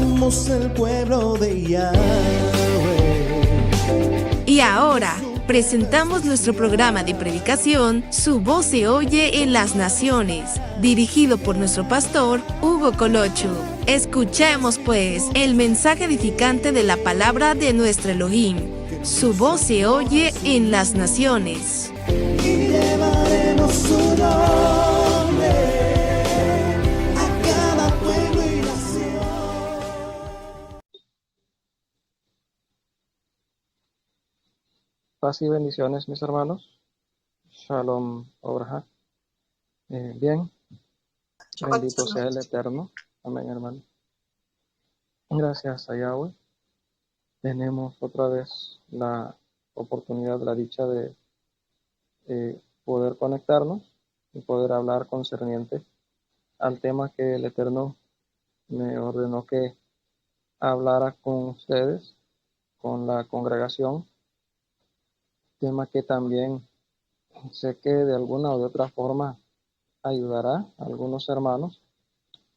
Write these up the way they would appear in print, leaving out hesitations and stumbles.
Somos el pueblo de Yahweh. Y ahora presentamos nuestro programa de predicación, Su voz se oye en las naciones, dirigido por nuestro pastor Hugo Colocho. Escuchemos pues el mensaje edificante de la palabra de nuestro Elohim. Su voz se oye en las naciones. Y llevaremos su nombre a cada pueblo y nación. Paz y bendiciones, mis hermanos. Shalom, Obraja. Bien, bendito sea el Eterno. Amén, hermano. Gracias a Yahweh. Tenemos otra vez la oportunidad, la dicha de poder conectarnos y poder hablar concerniente al tema que el Eterno me ordenó que hablara con ustedes, con la congregación. Tema que también sé que de alguna o de otra forma ayudará a algunos hermanos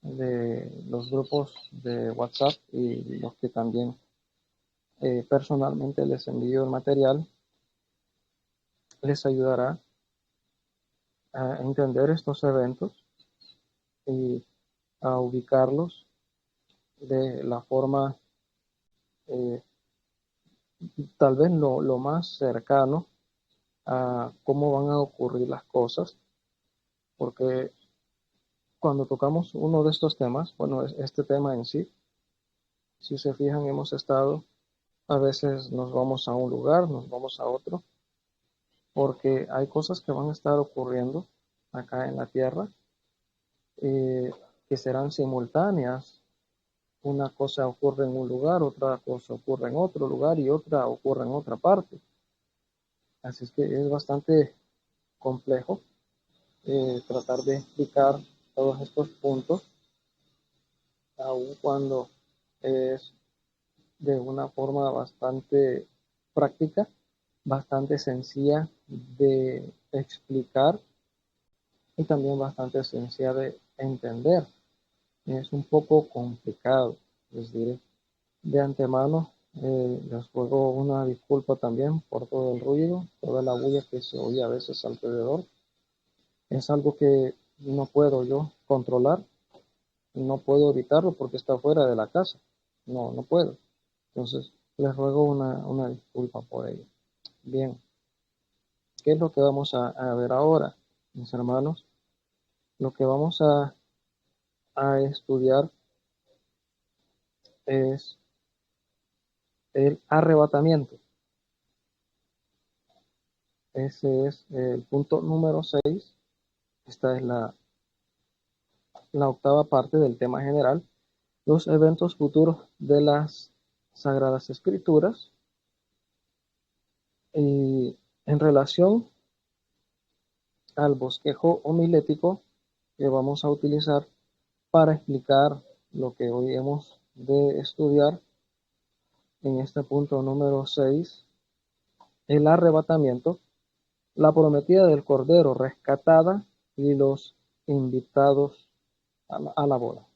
de los grupos de WhatsApp y los que también personalmente les envío el material, les ayudará a entender estos eventos y a ubicarlos de la forma tal vez lo más cercano a cómo van a ocurrir las cosas, porque cuando tocamos uno de estos temas, bueno, este tema en sí, si se fijan, hemos estado, a veces nos vamos a un lugar, nos vamos a otro, porque hay cosas que van a estar ocurriendo acá en la tierra, que serán simultáneas. Una cosa ocurre en un lugar, otra cosa ocurre en otro lugar y otra ocurre en otra parte. Así es que es bastante complejo tratar de explicar todos estos puntos, aun cuando es de una forma bastante práctica, bastante sencilla de explicar y también bastante sencilla de entender. Es un poco complicado, les diré. De antemano, les ruego una disculpa también por todo el ruido, toda la bulla que se oye a veces alrededor. Es algo que no puedo yo controlar, no puedo evitarlo porque está fuera de la casa. No puedo. Entonces, les ruego una disculpa por ello. Bien, ¿qué es lo que vamos a ver ahora, mis hermanos? Lo que vamos a estudiar es el arrebatamiento. Ese es el punto número 6. Esta es la octava parte del tema general, los eventos futuros de las Sagradas Escrituras, y en relación al bosquejo homilético que vamos a utilizar para explicar lo que hoy hemos de estudiar en este punto número 6, el arrebatamiento, la prometida del Cordero rescatada y los invitados a la boda.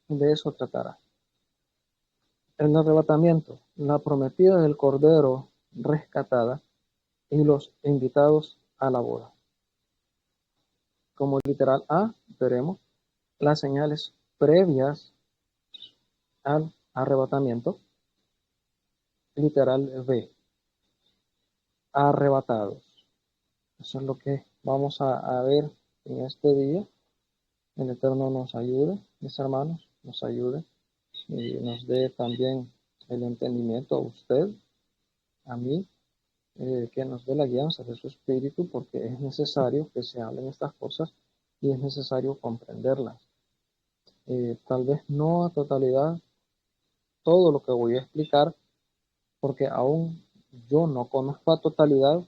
De eso tratará. El arrebatamiento, la prometida del Cordero rescatada y los invitados a la boda. Como literal A, veremos las señales previas al arrebatamiento. Literal B, arrebatados. Eso es lo que vamos a ver en este día. El Eterno nos ayude, mis hermanos, nos ayude y nos dé también el entendimiento a usted, a mí, que nos dé la guianza de su espíritu, porque es necesario que se hablen estas cosas y es necesario comprenderlas. Tal vez no a totalidad todo lo que voy a explicar, porque aún yo no conozco a totalidad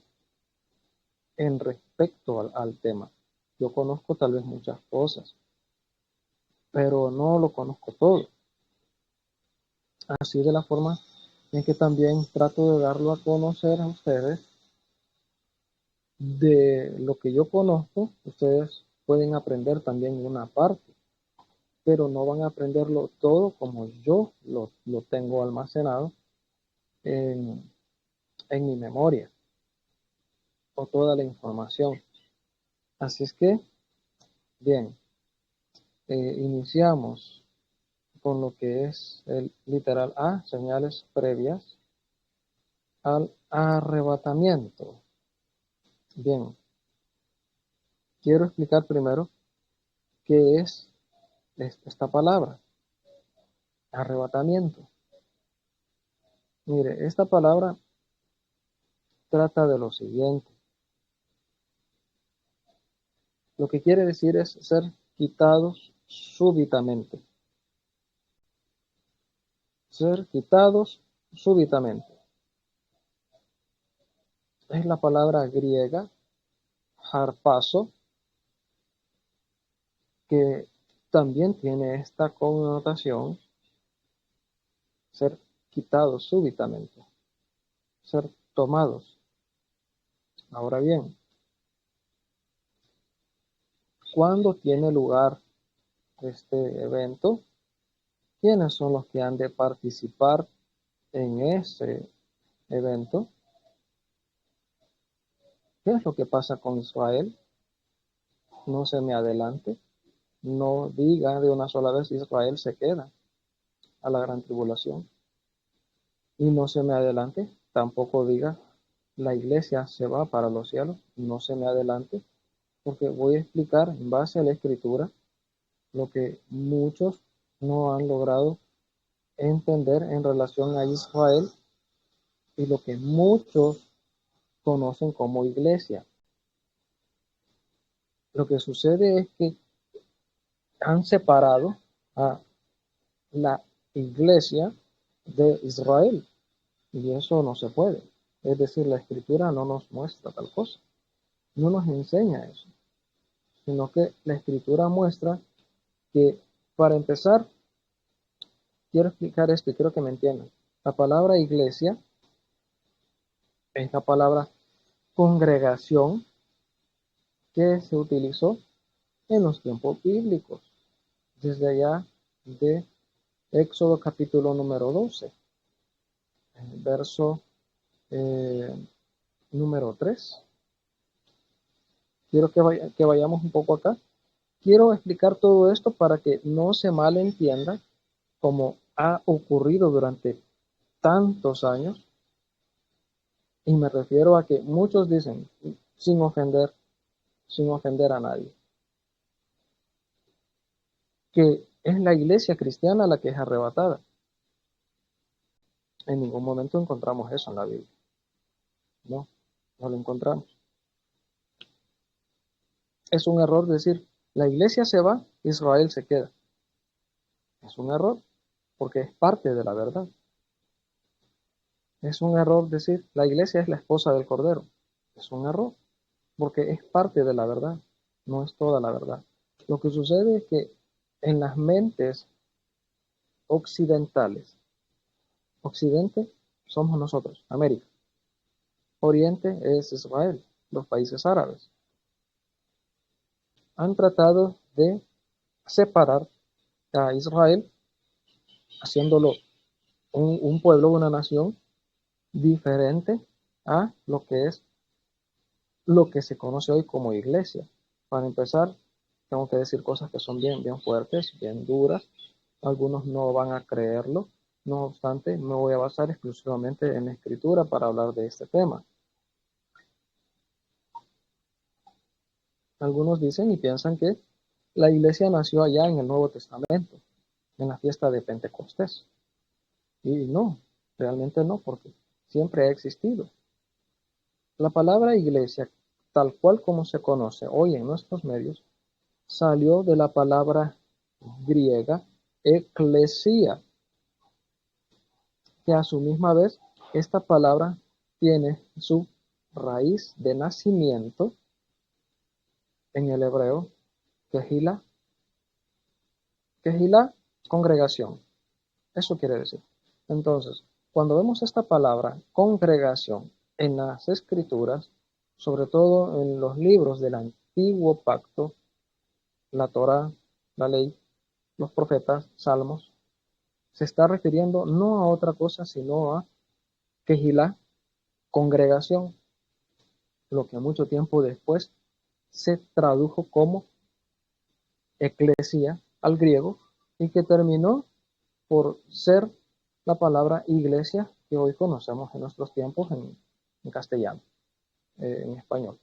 en respecto al tema. Yo conozco tal vez muchas cosas, pero no lo conozco todo. Así de la forma en que también trato de darlo a conocer a ustedes. De lo que yo conozco, ustedes pueden aprender también una parte. pero no van a aprenderlo todo como yo lo tengo almacenado en, en mi memoria o toda la información. Así es que, bien, iniciamos con lo que es el literal A, señales previas al arrebatamiento. Bien, quiero explicar primero qué es esta palabra, arrebatamiento. Mire, esta palabra trata de lo siguiente. Lo que quiere decir es ser quitados súbitamente. Ser quitados súbitamente. Es la palabra griega, harpazo, que también tiene esta connotación, ser quitados súbitamente, ser tomados. Ahora bien, ¿cuándo tiene lugar este evento? ¿Quiénes son los que han de participar en ese evento? ¿Qué es lo que pasa con Israel? No se me adelante. No diga de una sola vez Israel se queda a la gran tribulación. Y no se me adelante. Tampoco diga la iglesia se va para los cielos. No se me adelante. Porque voy a explicar en base a la escritura lo que muchos no han logrado entender en relación a Israel y lo que muchos conocen como iglesia. Lo que sucede es que han separado a la iglesia de Israel y eso no se puede. Es decir, la escritura no nos muestra tal cosa, no nos enseña eso, sino que la escritura muestra que, para empezar, quiero explicar esto y quiero que me entiendan. La palabra iglesia es la palabra congregación que se utilizó en los tiempos bíblicos, desde allá de Éxodo capítulo número 12, verso número 3. Quiero que vayamos un poco acá. Quiero explicar todo esto para que no se malentienda, como ha ocurrido durante tantos años. Y me refiero a que muchos dicen, sin ofender a nadie, que es la iglesia cristiana la que es arrebatada. En ningún momento encontramos eso en la Biblia. No lo encontramos. Es un error decir, la iglesia se va, Israel se queda. Es un error, porque es parte de la verdad. Es un error decir, la iglesia es la esposa del Cordero. Es un error, porque es parte de la verdad, no es toda la verdad. Lo que sucede es que en las mentes occidentales, Occidente somos nosotros, América. Oriente es Israel, los países árabes. Han tratado de separar a Israel, haciéndolo un pueblo, una nación diferente a lo que es lo que se conoce hoy como iglesia. Para empezar, tengo que decir cosas que son bien fuertes, bien duras. Algunos no van a creerlo. No obstante, me voy a basar exclusivamente en la escritura para hablar de este tema. Algunos dicen y piensan que la iglesia nació allá en el Nuevo Testamento, en la fiesta de Pentecostés. Y no, realmente no, porque siempre ha existido. La palabra iglesia, tal cual como se conoce hoy en nuestros medios, salió de la palabra griega eclesia, que a su misma vez esta palabra tiene su raíz de nacimiento en el hebreo, kehila, congregación. Eso quiere decir. Entonces, cuando vemos esta palabra congregación en las escrituras, sobre todo en los libros del antiguo pacto, la Torá, la ley, los profetas, salmos, se está refiriendo no a otra cosa, sino a Kehilá, congregación, lo que mucho tiempo después se tradujo como eclesia al griego y que terminó por ser la palabra iglesia que hoy conocemos en nuestros tiempos en castellano, en español.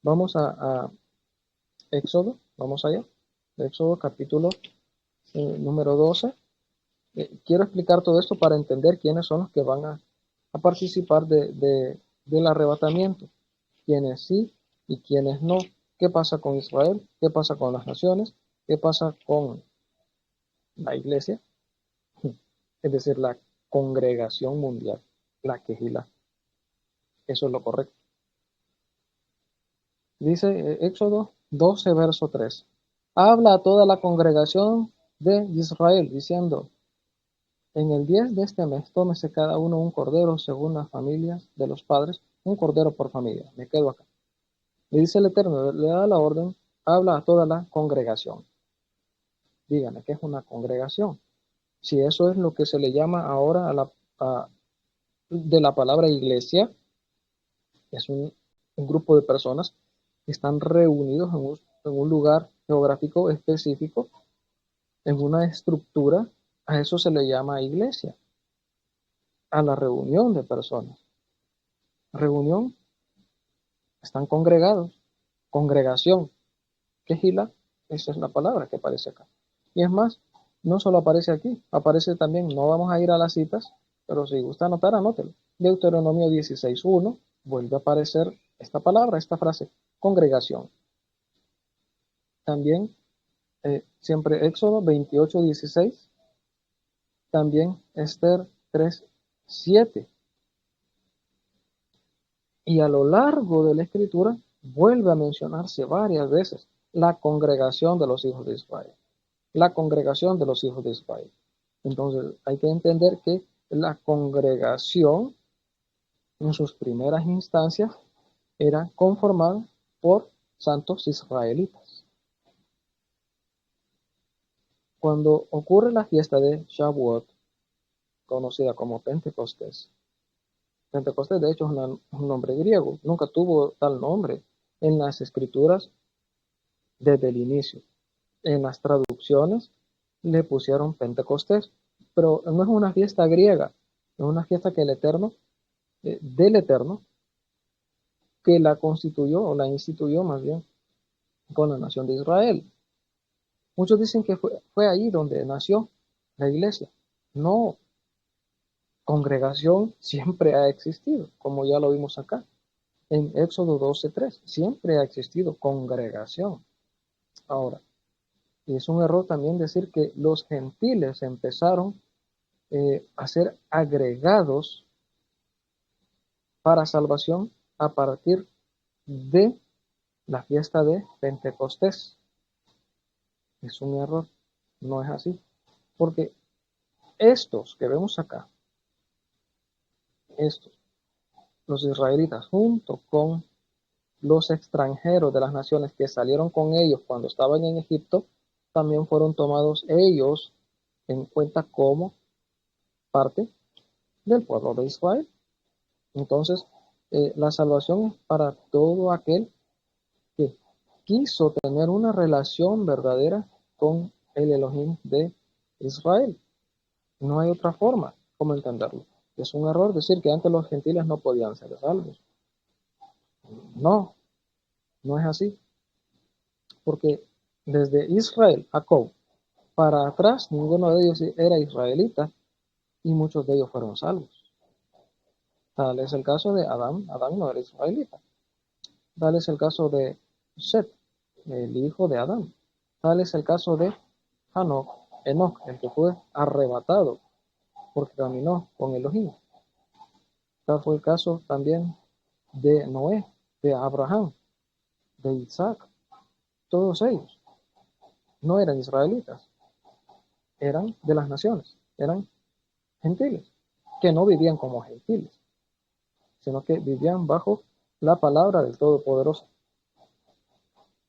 Vamos a Éxodo, vamos allá. Éxodo capítulo número 12. Quiero explicar todo esto para entender quiénes son los que van a participar del arrebatamiento, quiénes sí y quiénes no. ¿Qué pasa con Israel? ¿Qué pasa con las naciones? ¿Qué pasa con la iglesia? Es decir, la congregación mundial, la Kehilá. Eso es lo correcto. Dice Éxodo 12, verso 3. Habla a toda la congregación de Israel, diciendo: en el 10 de este mes, tómese cada uno un cordero según las familias de los padres, un cordero por familia. Me quedo acá. Le dice el Eterno, le da la orden, habla a toda la congregación. Díganme, ¿qué es una congregación? Si eso es lo que se le llama ahora de la palabra iglesia, es un grupo de personas que están reunidos en un lugar geográfico específico, en una estructura. A eso se le llama iglesia, a la reunión de personas. Reunión, están congregados, congregación. Kehilá, esa es la palabra que aparece acá. Y es más, no solo aparece aquí, aparece también, no vamos a ir a las citas, pero si gusta anotar, anótelo. Deuteronomio 16:1, vuelve a aparecer esta palabra, esta frase, congregación. También, siempre Éxodo 28:16, también Esther 3:7. Y a lo largo de la escritura vuelve a mencionarse varias veces la congregación de los hijos de Israel. La congregación de los hijos de Israel. Entonces hay que entender que la congregación en sus primeras instancias era conformada por santos israelitas. Cuando ocurre la fiesta de Shavuot, conocida como Pentecostés, Pentecostés de hecho es un nombre griego, nunca tuvo tal nombre en las escrituras desde el inicio. En las traducciones le pusieron Pentecostés, pero no es una fiesta griega, es una fiesta que el Eterno, del Eterno, que la constituyó o la instituyó más bien con la nación de Israel. Muchos dicen que fue ahí donde nació la iglesia. No, congregación siempre ha existido, como ya lo vimos acá, en Éxodo 12:3, siempre ha existido congregación. Ahora, y es un error también decir que los gentiles empezaron a ser agregados para salvación a partir de la fiesta de Pentecostés. Es un error, no es así, porque estos que vemos acá, los israelitas, junto con los extranjeros de las naciones que salieron con ellos cuando estaban en Egipto, también fueron tomados ellos en cuenta como parte del pueblo de Israel. Entonces, la salvación es para todo aquel que quiso tener una relación verdadera con el Elohim de Israel. No hay otra forma como entenderlo. Es un error decir que antes los gentiles no podían ser salvos. No, no es así. Porque desde Israel, Jacob, para atrás, ninguno de ellos era israelita y muchos de ellos fueron salvos. Tal es el caso de Adán. Adán no era israelita. Tal es el caso de Set, el hijo de Adán. Tal es el caso de Enoch, el que fue arrebatado porque caminó con Elohim. Tal fue el caso también de Noé, de Abraham, de Isaac. Todos ellos no eran israelitas, eran de las naciones, eran gentiles, que no vivían como gentiles, sino que vivían bajo la palabra del Todopoderoso.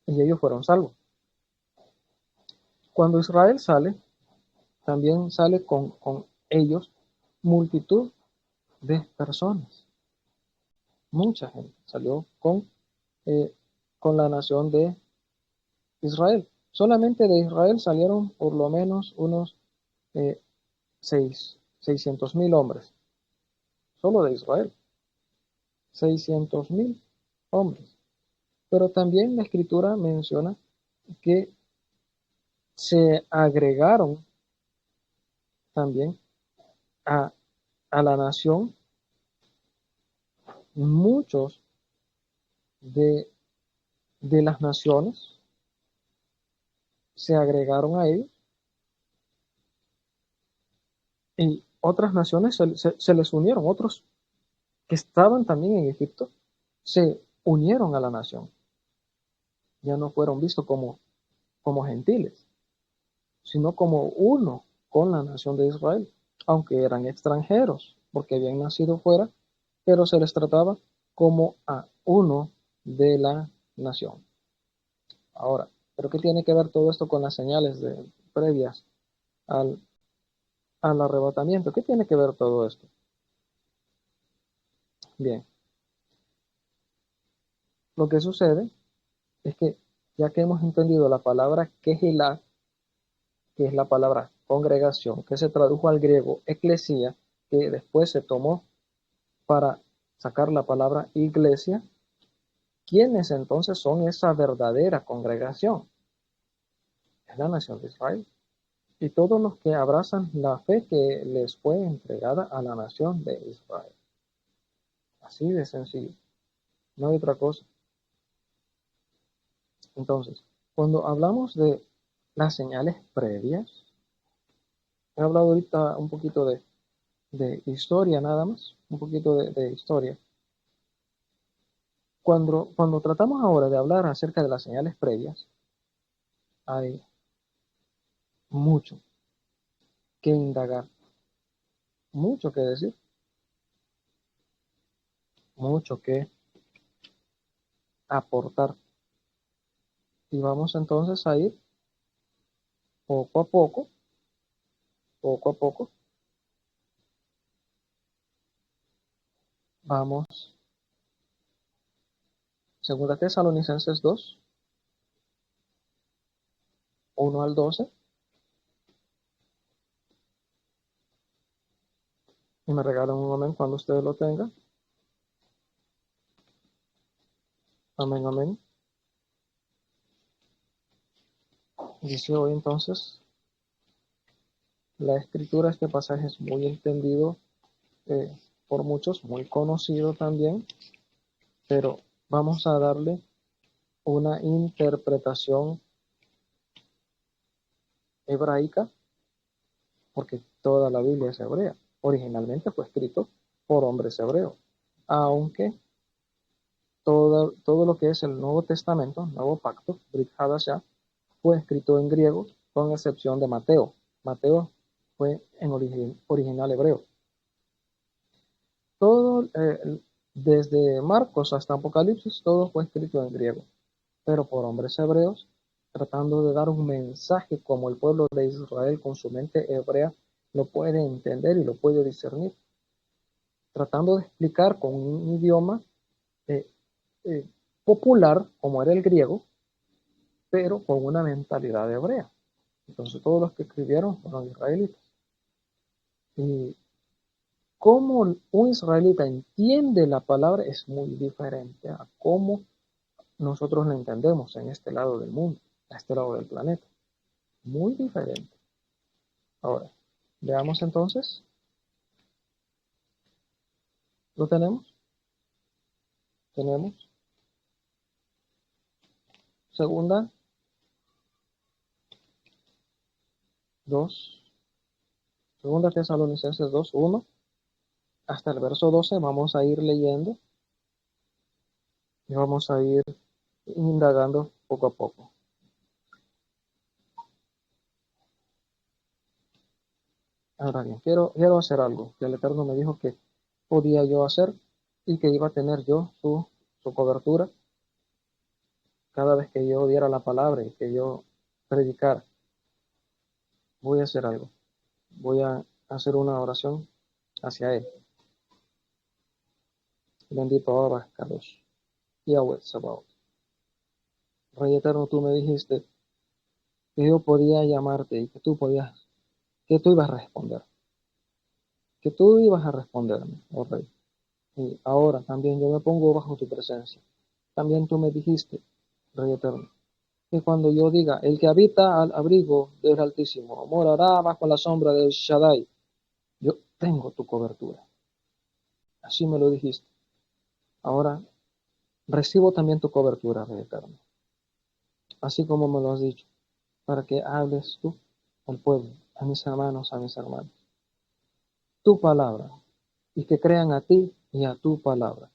Y ellos fueron salvos. Cuando Israel sale, también sale con ellos multitud de personas. Mucha gente salió eh, con la nación de Israel. Solamente de Israel salieron por lo menos unos eh, 600.000 hombres. Solo de Israel. 600.000 hombres. Pero también la escritura menciona que se agregaron también a, a la nación muchos de, de las naciones, se agregaron a ellos y otras naciones se les unieron, otros que estaban también en Egipto se unieron a la nación. Ya no fueron vistos como gentiles, sino como uno con la nación de Israel, aunque eran extranjeros, porque habían nacido fuera, pero se les trataba como a uno de la nación. Ahora, ¿pero qué tiene que ver todo esto con las señales previas al, al arrebatamiento? ¿Qué tiene que ver todo esto? Bien, lo que sucede es que ya que hemos entendido la palabra Kehilá, que es la palabra congregación, que se tradujo al griego eclesia, que después se tomó para sacar la palabra iglesia, ¿quiénes entonces son esa verdadera congregación? Es la nación de Israel. Y todos los que abrazan la fe que les fue entregada a la nación de Israel. Así de sencillo. No hay otra cosa. Entonces, cuando hablamos de las señales previas, he hablado ahorita un poquito de historia nada más, un poquito de historia. Cuando tratamos ahora de hablar acerca de las señales previas, hay mucho que indagar, mucho que decir, mucho que aportar. Y vamos entonces a ir poco a poco, vamos. Segunda Tesalonicenses 2, 1 al 12. Y me regalan un momento cuando ustedes lo tengan. Amén, amén. Dice hoy entonces, la escritura, este pasaje es muy entendido por muchos, muy conocido también, pero vamos a darle una interpretación hebraica, porque toda la Biblia es hebrea. Originalmente fue escrito por hombres hebreos, aunque todo lo que es el Nuevo Testamento, Nuevo Pacto, Brit Hadashah, fue escrito en griego, con excepción de Mateo. Mateo fue en original hebreo. Todo, desde Marcos hasta Apocalipsis, todo fue escrito en griego, pero por hombres hebreos, tratando de dar un mensaje como el pueblo de Israel con su mente hebrea lo puede entender y lo puede discernir, tratando de explicar con un idioma eh, popular, como era el griego, pero con una mentalidad hebrea. Entonces todos los que escribieron fueron israelitas. Y cómo un israelita entiende la palabra es muy diferente a cómo nosotros la entendemos en este lado del mundo, a este lado del planeta. Muy diferente. Ahora, veamos entonces. ¿Lo tenemos? Tenemos. Segunda 2. Segunda Tesalonicenses 2, 1. Hasta el verso 12 vamos a ir leyendo y vamos a ir indagando poco a poco. Ahora bien, quiero hacer algo que el Eterno me dijo que podía yo hacer y que iba a tener yo su cobertura cada vez que yo diera la palabra y que yo predicara. voy a hacer algo. Voy a hacer una oración hacia Él. Bendito Abba, Kadosh, Yahweh Sabaoth. Rey eterno, tú me dijiste que yo podía llamarte y que que tú ibas a responder. Que tú ibas a responderme, oh Rey. Y ahora también yo me pongo bajo tu presencia. También tú me dijiste, Rey eterno, que cuando yo diga, el que habita al abrigo del Altísimo morará bajo la sombra del Shaddai, yo tengo tu cobertura. Así me lo dijiste. Ahora recibo también tu cobertura, Rey eterno. Así como me lo has dicho, para que hables tú al pueblo, a mis hermanos, a mis hermanas. Tu palabra, y que crean a ti y a tu palabra.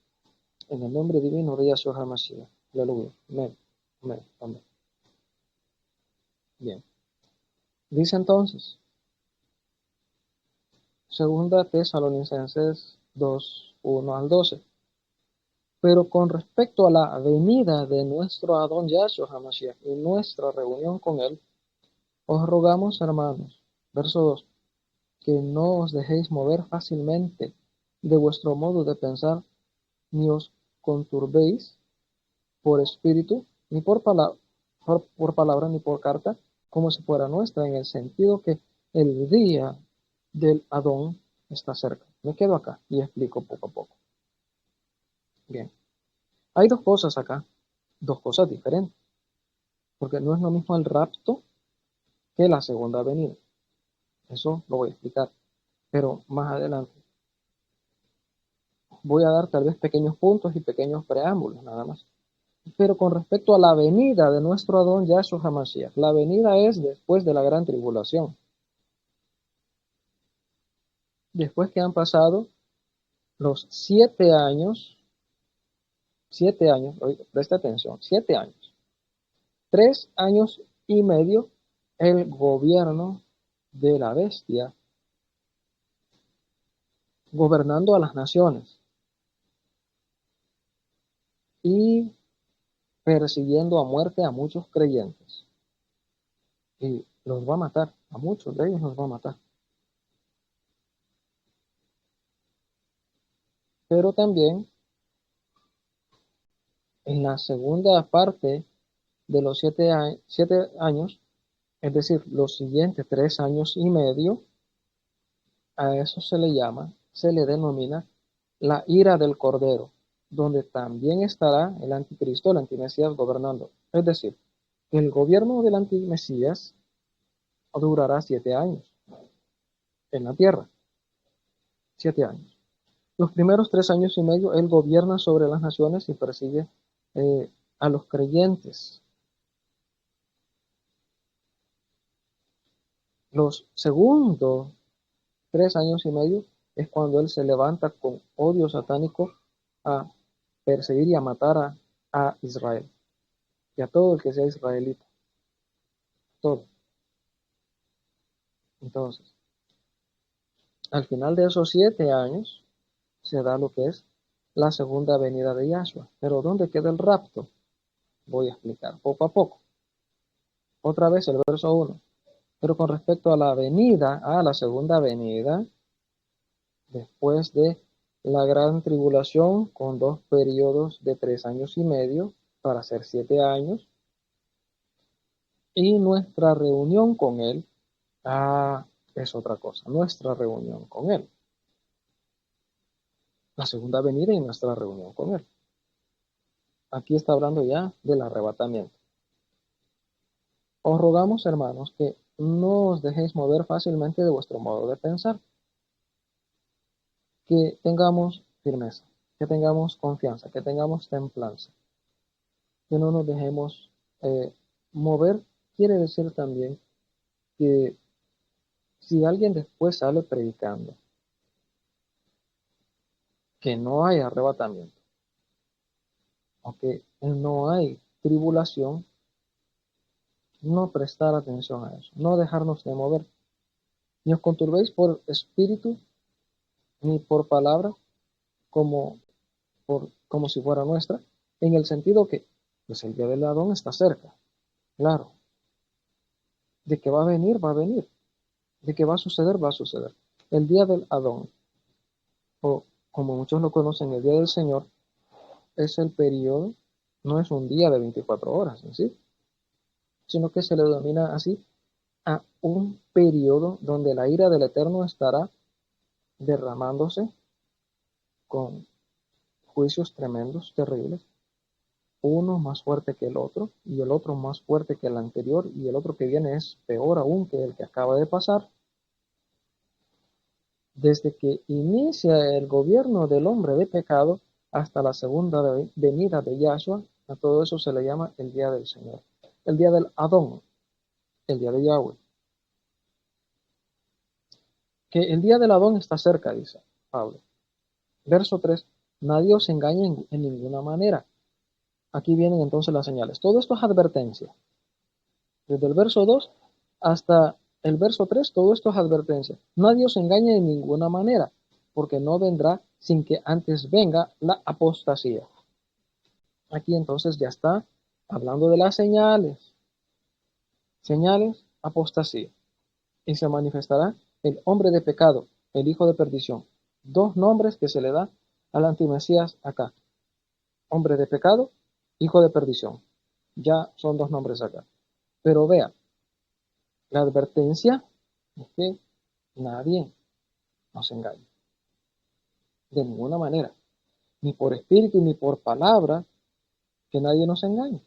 En el nombre divino de Yahshua HaMashiach. Aleluya. Amén. Amén. Amén. Bien. Dice entonces, segunda Tesalonicenses 2, 1 al 12. Pero con respecto a la venida de nuestro Adón Yahshua HaMashiach y nuestra reunión con él, os rogamos, hermanos, verso 2, que no os dejéis mover fácilmente de vuestro modo de pensar, ni os conturbéis por espíritu, ni por palabra, ni por carta, como si fuera nuestra, en el sentido que el día del Adón está cerca. Me quedo acá y explico poco a poco. Bien, hay dos cosas acá, dos cosas diferentes, porque no es lo mismo el rapto que la segunda venida. Eso lo voy a explicar, pero más adelante. Voy a dar tal vez pequeños puntos y pequeños preámbulos, nada más. Pero con respecto a la venida de nuestro Adón Yahshua HaMashiach, la venida es después de la gran tribulación. Después que han pasado los 7 años, oye, presta atención, 7 años, 3 años y medio, el gobierno de la bestia gobernando a las naciones y persiguiendo a muerte a muchos creyentes. Y los va a matar, a muchos de ellos los va a matar. Pero también en la segunda parte de los 7 años, es decir, los siguientes 3 años y medio, a eso se le denomina la ira del Cordero, donde también estará el anticristo, el antimesías gobernando. Es decir, el gobierno del antimesías durará 7 años en la tierra. 7 años. Los primeros 3 años y medio, él gobierna sobre las naciones y persigue a los creyentes. Los segundos 3 años y medio es cuando él se levanta con odio satánico a perseguir y a matar a Israel y a todo el que sea israelita. Todo. Entonces, al final de esos 7 años se da lo que es la segunda venida de Yahshua. Pero ¿dónde queda el rapto? Voy a explicar poco a poco. Otra vez el verso 1. Pero con respecto a la venida, a la segunda venida, después de la gran tribulación, con 2 periodos de 3 años y medio, para ser 7 años, y nuestra reunión con Él, es otra cosa, nuestra reunión con Él. La segunda venida y nuestra reunión con Él. Aquí está hablando ya del arrebatamiento. Os rogamos, hermanos, que no os dejéis mover fácilmente de vuestro modo de pensar, que tengamos firmeza, que tengamos confianza, que tengamos templanza, que no nos dejemos mover. Quiere decir también que si alguien después sale predicando que no hay arrebatamiento, o que no hay tribulación, no prestar atención a eso, no dejarnos de mover, ni os conturbéis por espíritu, ni por palabra, como si fuera nuestra, en el sentido que pues el día del Adón está cerca, claro, de que va a venir, va a venir. de que va a suceder, va a suceder. El día del Adón, o como muchos lo conocen, el día del Señor, es el periodo, no es un día de 24 horas en sí, sino que se le denomina así a un periodo donde la ira del Eterno estará derramándose con juicios tremendos, terribles, uno más fuerte que el otro, y el otro más fuerte que el anterior, y el otro que viene es peor aún que el que acaba de pasar. Desde que inicia el gobierno del hombre de pecado hasta la segunda venida de Yahshua, a todo eso se le llama el día del Señor, el día del Adón, el día de Yahweh. Que el día del Adón está cerca, dice Pablo. Verso 3, nadie os engañe en ninguna manera. Aquí vienen entonces las señales. Todo esto es advertencia. Desde el verso 2 hasta el verso 3, todo esto es advertencia. Nadie os engañe de ninguna manera, porque no vendrá sin que antes venga la apostasía. Aquí entonces ya está hablando de las señales. Señales, apostasía. Y se manifestará el hombre de pecado, el hijo de perdición. Dos nombres que se le da al antimesías acá. Hombre de pecado, hijo de perdición. Ya son dos nombres acá. Pero vea, la advertencia es que nadie nos engañe. De ninguna manera. Ni por espíritu, ni por palabra, que nadie nos engañe.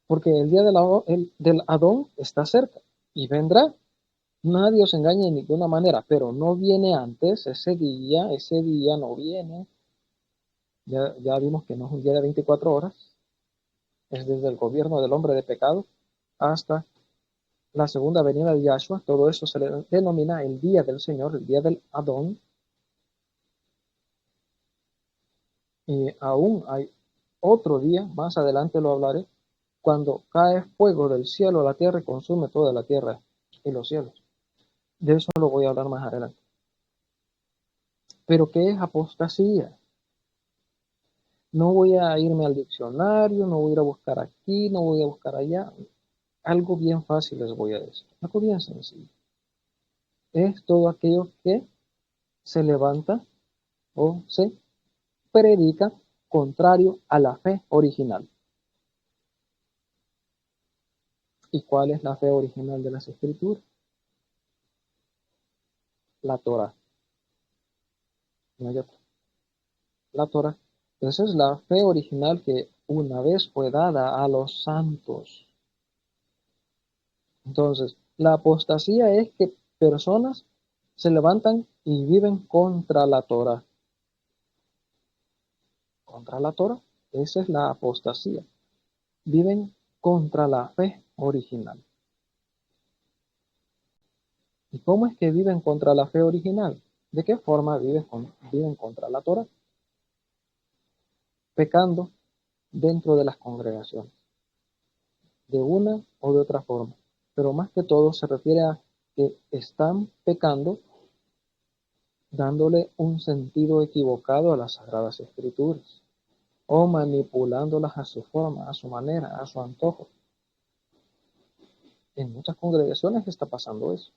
Porque el día del Adón está cerca y vendrá. Nadie os engañe de ninguna manera, pero no viene antes, ese día no viene. Ya vimos que no es un día de 24 horas, es desde el gobierno del hombre de pecado hasta la segunda venida de Yahshua. Todo eso se le denomina el día del Señor, el día del Adón. Y aún hay otro día, más adelante lo hablaré, cuando cae fuego del cielo a la tierra y consume toda la tierra y los cielos. De eso lo voy a hablar más adelante. Pero ¿qué es apostasía? No voy a irme al diccionario, no voy a ir a buscar aquí, no voy a buscar allá. Algo bien fácil les voy a decir, algo bien sencillo. Es todo aquello que se levanta o se predica contrario a la fe original. ¿Y cuál es la fe original de las Escrituras? La Torah. No hay otra. La Torah. Esa es la fe original que una vez fue dada a los santos. Entonces, la apostasía es que personas se levantan y viven contra la Torah. Contra la Torah, esa es la apostasía. Viven contra la fe original. ¿Y cómo es que viven contra la fe original? ¿De qué forma viven contra la Torah? Pecando dentro de las congregaciones, de una o de otra forma. Pero más que todo se refiere a que están pecando dándole un sentido equivocado a las Sagradas Escrituras o manipulándolas a su forma, a su manera, a su antojo. En muchas congregaciones está pasando eso.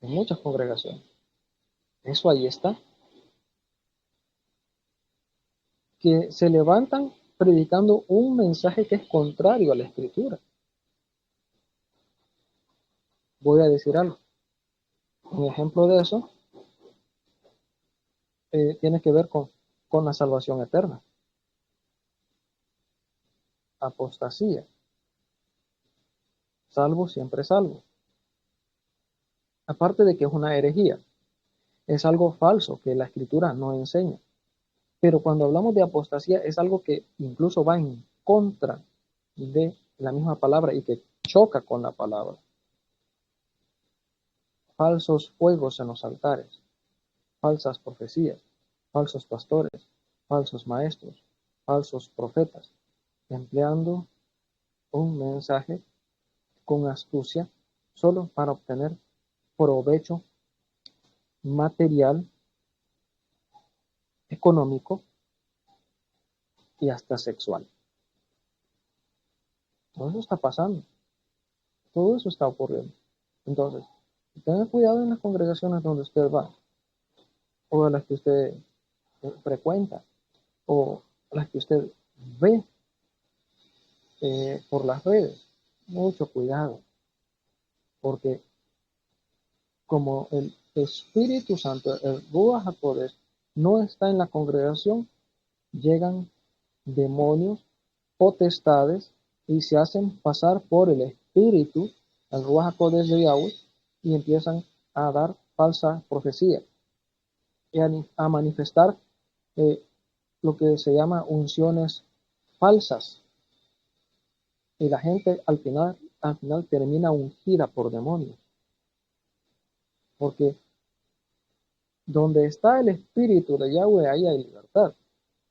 En muchas congregaciones. Eso ahí está. Que se levantan predicando un mensaje que es contrario a la Escritura. Voy a decir algo. Un ejemplo de eso tiene que ver con la salvación eterna. Apostasía. Salvo siempre salvo. Aparte de que es una herejía. Es algo falso que la Escritura no enseña. Pero cuando hablamos de apostasía es algo que incluso va en contra de la misma palabra y que choca con la palabra. Falsos fuegos en los altares, falsas profecías, falsos pastores, falsos maestros, falsos profetas, empleando un mensaje con astucia solo para obtener provecho material, económico y hasta sexual. Todo eso está pasando. Todo eso está ocurriendo. Entonces, tenga cuidado en las congregaciones donde usted va, o a las que usted frecuenta, o a las que usted ve por las redes. Mucho cuidado, porque como el Espíritu Santo, el Ruach HaKodesh, no está en la congregación, llegan demonios, potestades, y se hacen pasar por el Espíritu, el Ruach HaKodesh de Yahweh, y empiezan a dar falsa profecía y a manifestar lo que se llama unciones falsas. Y la gente al final termina ungida por demonios. Porque donde está el Espíritu de Yahweh, ahí hay libertad.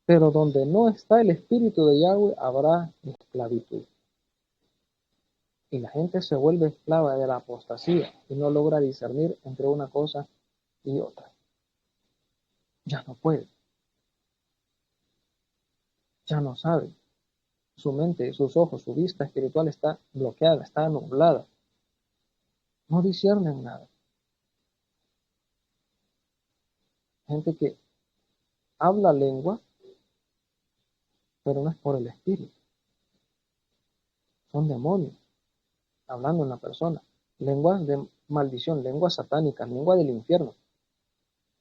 Pero donde no está el Espíritu de Yahweh, habrá esclavitud. Y la gente se vuelve esclava de la apostasía y no logra discernir entre una cosa y otra. Ya no puede. Ya no sabe. Su mente, sus ojos, su vista espiritual está bloqueada, está nublada. No disciernen nada. Gente que habla lengua, pero no es por el Espíritu. Son demonios hablando en la persona. Lenguas de maldición, lenguas satánicas, lengua del infierno.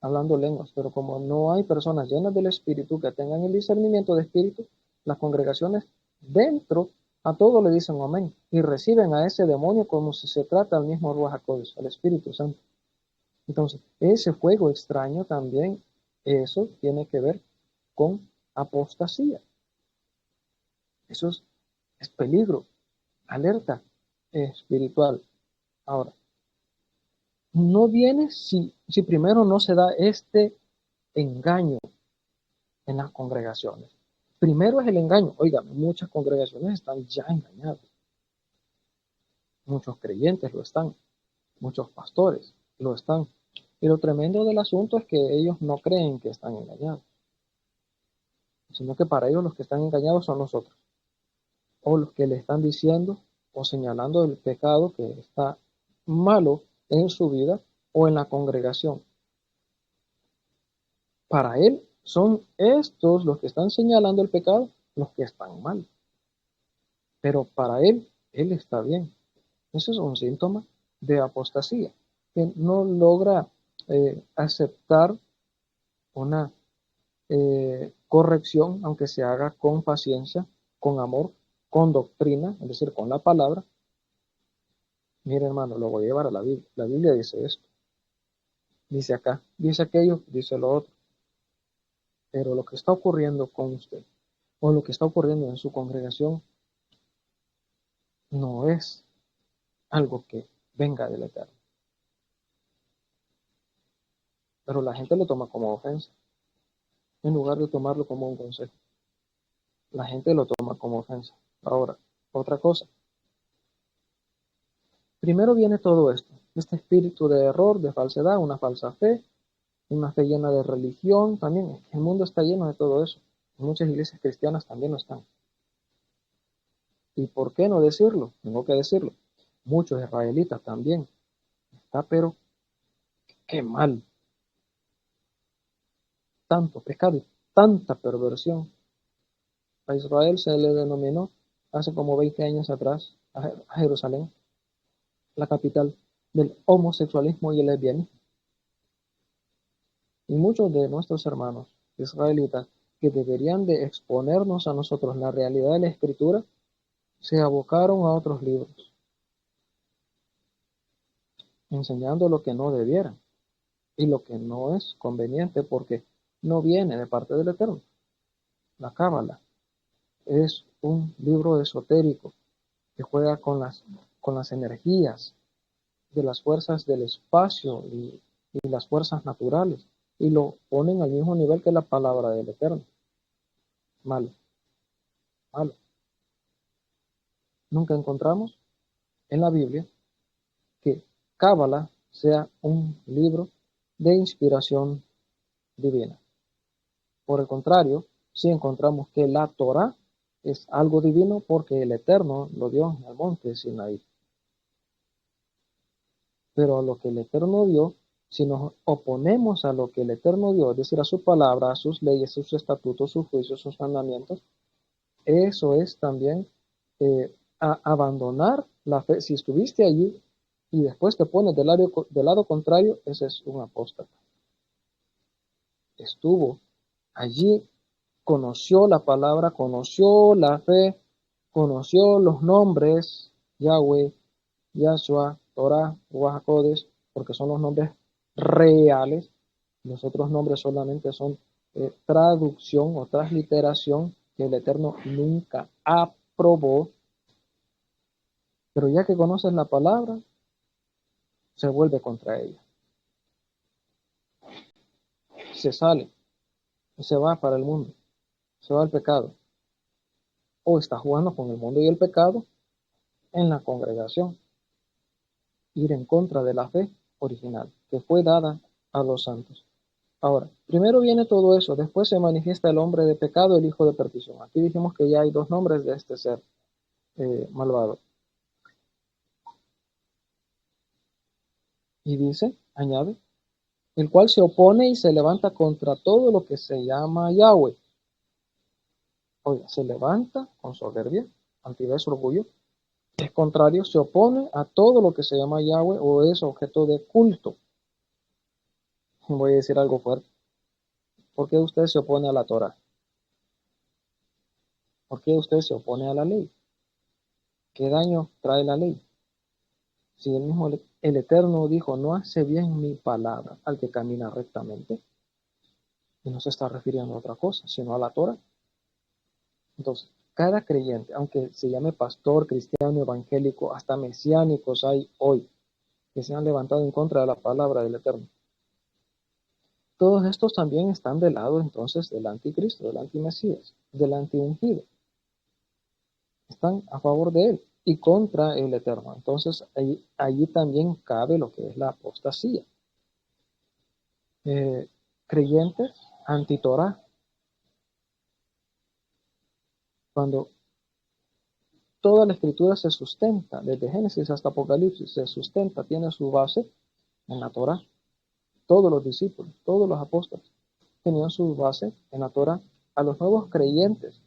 Hablando lenguas, pero como no hay personas llenas del Espíritu que tengan el discernimiento de Espíritu, las congregaciones dentro a todo le dicen amén y reciben a ese demonio como si se trata al mismo Ruach HaKodesh, al Espíritu Santo. Entonces, ese fuego extraño también, eso tiene que ver con apostasía. Eso es peligro, alerta espiritual. Ahora, no viene si primero no se da este engaño en las congregaciones. Primero es el engaño. Oigan, muchas congregaciones están ya engañadas. Muchos creyentes lo están. Muchos pastores lo están. Y lo tremendo del asunto es que ellos no creen que están engañados, sino que para ellos los que están engañados son nosotros, o los que le están diciendo o señalando el pecado que está malo en su vida o en la congregación. Para él son estos los que están señalando el pecado, los que están mal. Pero para él está bien. Eso es un síntoma de apostasía, que no logra aceptar una corrección, aunque se haga con paciencia, con amor, con doctrina, es decir, con la palabra. Mire, hermano, lo voy a llevar a la Biblia. La Biblia dice esto, dice acá, dice aquello, dice lo otro. Pero lo que está ocurriendo con usted, o lo que está ocurriendo en su congregación, no es algo que venga del Eterno. Pero la gente lo toma como ofensa, en lugar de tomarlo como un consejo. La gente lo toma como ofensa. Ahora, otra cosa. Primero viene todo esto, este espíritu de error, de falsedad, una falsa fe, una fe llena de religión también. El mundo está lleno de todo eso. Muchas iglesias cristianas también lo están. ¿Y por qué no decirlo? Tengo que decirlo. Muchos israelitas también. Está, pero qué mal. Tanto pecado y tanta perversión. A Israel se le denominó hace como 20 años atrás, a Jerusalén, la capital del homosexualismo y el lesbianismo. Y muchos de nuestros hermanos israelitas que deberían de exponernos a nosotros la realidad de la Escritura, se abocaron a otros libros, enseñando lo que no debieran y lo que no es conveniente porque no viene de parte del Eterno. La Cábala es un libro esotérico que juega con las energías de las fuerzas del espacio y las fuerzas naturales y lo ponen al mismo nivel que la palabra del Eterno. Malo, malo. Nunca encontramos en la Biblia que Cábala sea un libro de inspiración divina. Por el contrario, sí encontramos que la Torá es algo divino porque el Eterno lo dio en el monte Sinaí. Pero a lo que el Eterno dio, si nos oponemos a lo que el Eterno dio, es decir, a su palabra, a sus leyes, sus estatutos, sus juicios, sus mandamientos, eso es también abandonar la fe. Si estuviste allí y después te pones del lado contrario, ese es un apóstata. Estuvo allí, conoció la palabra, conoció la fe, conoció los nombres, Yahweh, Yahshua, Torah, Ruach HaKodesh, porque son los nombres reales. Los otros nombres solamente son traducción o transliteración que el Eterno nunca aprobó. Pero ya que conoces la palabra, se vuelve contra ella. Se sale, se va para el mundo, se va al pecado. O está jugando con el mundo y el pecado en la congregación. Ir en contra de la fe original que fue dada a los santos. Ahora, primero viene todo eso, después se manifiesta el hombre de pecado, el hijo de perdición. Aquí dijimos que ya hay dos nombres de este ser malvado. Y dice, añade, el cual se opone y se levanta contra todo lo que se llama Yahweh. Oiga, se levanta con soberbia, altivez, orgullo. Es contrario, se opone a todo lo que se llama Yahweh o es objeto de culto. Voy a decir algo fuerte. ¿Por qué usted se opone a la Torah? ¿Por qué usted se opone a la ley? ¿Qué daño trae la ley? Si el mismo el Eterno dijo, no hace bien mi palabra al que camina rectamente, y no se está refiriendo a otra cosa, sino a la Torah. Entonces, cada creyente, aunque se llame pastor, cristiano, evangélico, hasta mesiánicos hay hoy, que se han levantado en contra de la palabra del Eterno. Todos estos también están del lado entonces del anticristo, del antimesías, del antiungido. Están a favor de él y contra el Eterno. Entonces, allí también cabe lo que es la apostasía. Creyentes anti-Torah. Cuando toda la escritura se sustenta, desde Génesis hasta Apocalipsis, se sustenta, tiene su base en la Torah. Todos los discípulos, todos los apóstoles tenían su base en la Torah. A los nuevos creyentes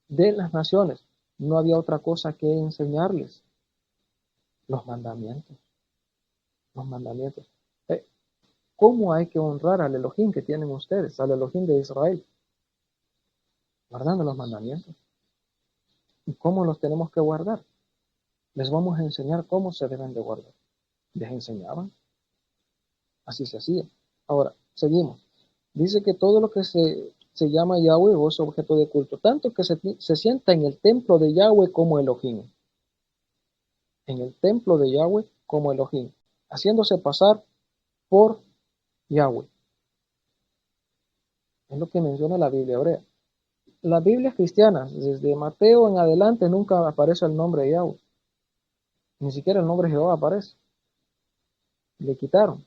de las naciones no había otra cosa que enseñarles. Los mandamientos. Los mandamientos. ¿Cómo hay que honrar al Elohim que tienen ustedes, al Elohim de Israel? Guardando los mandamientos. ¿Y cómo los tenemos que guardar? Les vamos a enseñar cómo se deben de guardar. Les enseñaban. Así se hacía. Ahora, seguimos. Dice que todo lo que se llama Yahweh o es objeto de culto, tanto que se sienta en el templo de Yahweh como Elohim. En el templo de Yahweh como Elohim, haciéndose pasar por Yahweh. Es lo que menciona la Biblia hebrea. Las Biblias cristianas, desde Mateo en adelante, nunca aparece el nombre de Yahweh. Ni siquiera el nombre de Jehová aparece. Le quitaron.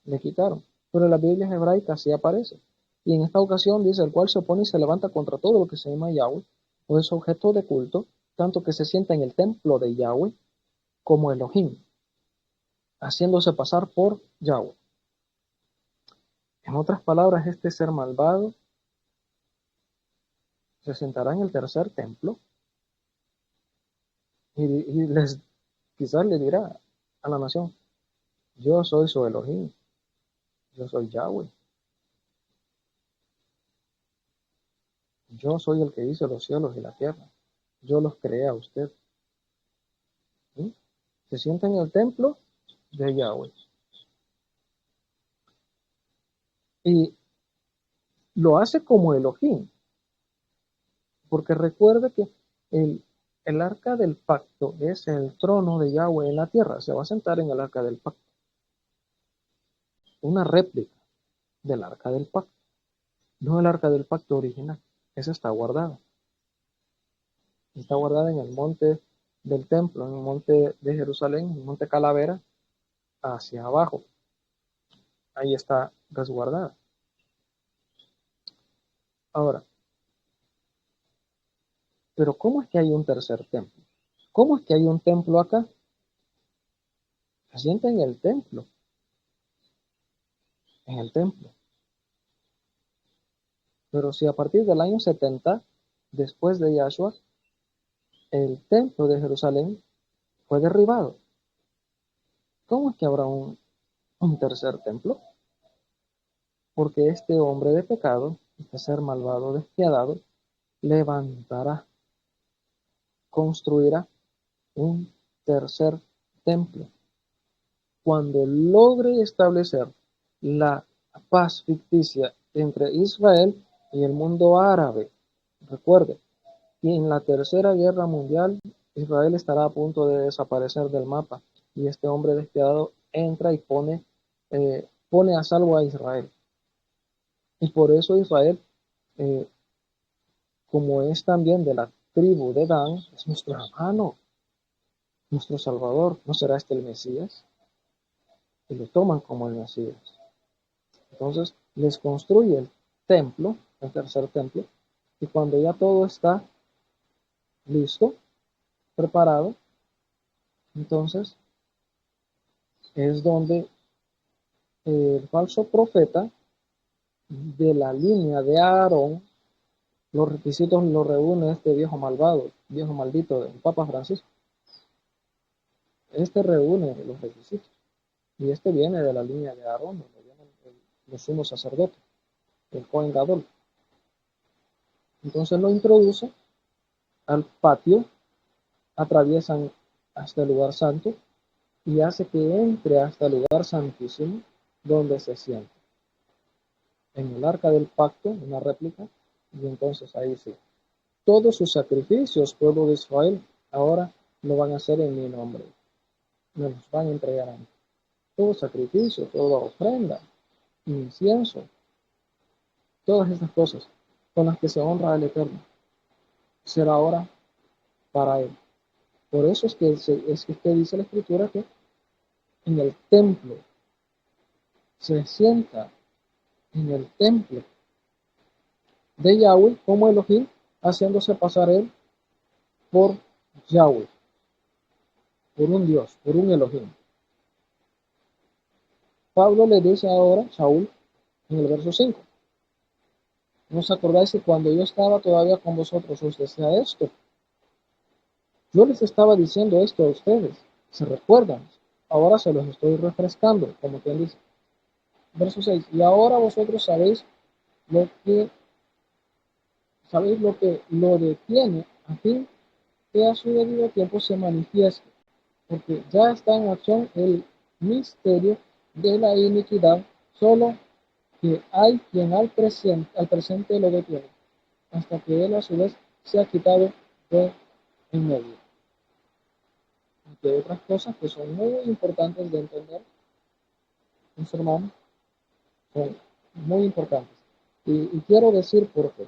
Pero en las Biblias hebraicas sí aparece. Y en esta ocasión dice, el cual se opone y se levanta contra todo lo que se llama Yahweh, o es objeto de culto, tanto que se sienta en el templo de Yahweh como Elohim, haciéndose pasar por Yahweh. En otras palabras, este ser malvado se sentará en el tercer templo y quizás le dirá a la nación, yo soy su Elohim, yo soy Yahweh, yo soy el que hizo los cielos y la tierra, yo los creé a usted. ¿Sí? Se sienta en el templo de Yahweh. Y lo hace como Elohim, porque recuerde que el arca del pacto es el trono de Yahweh en la tierra, se va a sentar en el arca del pacto. Una réplica del arca del pacto, no el arca del pacto original, esa está guardada. Está guardada en el monte del templo, en el monte de Jerusalén, en el monte Calavera, hacia abajo. Ahí está resguardada. Ahora, pero ¿cómo es que hay un tercer templo? ¿Cómo es que hay un templo acá? asienta en el templo, en el templo. Pero si a partir del año 70, después de Yahshua, el templo de Jerusalén fue derribado, ¿cómo es que habrá un tercer templo? Porque este hombre de pecado, este ser malvado, despiadado, levantará, construirá un tercer templo. Cuando logre establecer la paz ficticia entre Israel y el mundo árabe, recuerde, y en la Tercera Guerra Mundial, Israel estará a punto de desaparecer del mapa, y este hombre despiadado entra y pone a salvo a Israel. Y por eso Israel, eh, como es también de la tribu de Dan, es nuestro hermano, nuestro Salvador. ¿No será este el Mesías? Y lo toman como el Mesías. Entonces les construye el templo, el tercer templo, y cuando ya todo está listo, preparado, entonces es donde el falso profeta de la línea de Aarón, los requisitos los reúne este viejo malvado, viejo maldito del Papa Francisco. Este reúne los requisitos. Y este viene de la línea de Aarón, donde vienen los sumos sacerdotes, el Cohen Gadol. Entonces lo introduce al patio, atraviesan hasta el lugar santo y hace que entre hasta el lugar santísimo, donde se sienta. En el arca del pacto, una réplica, y entonces ahí sí. Todos sus sacrificios, pueblo de Israel, ahora lo van a hacer en mi nombre. Me los van a entregar a mí. Todo sacrificio, toda ofrenda, incienso, todas estas cosas con las que se honra al Eterno, será ahora para Él. Por eso es que dice la Escritura que en el templo se sienta, en el templo de Yahweh como Elohim, haciéndose pasar Él por Yahweh, por un Dios, por un Elohim. Pablo le dice ahora a Saúl en el verso 5, ¿no os acordáis que cuando yo estaba todavía con vosotros os decía esto? Yo les estaba diciendo esto a ustedes, ¿se recuerdan? Ahora se los estoy refrescando, como quien dice. Verso 6, y ahora vosotros lo que lo detiene a fin que a su debido tiempo se manifieste, porque ya está en acción el misterio de la iniquidad, solo que hay quien al presente lo detiene, hasta que él a su vez se ha quitado de en medio. Entre otras cosas que son muy importantes de entender, mis hermanos, son muy importantes. Y quiero decir por qué.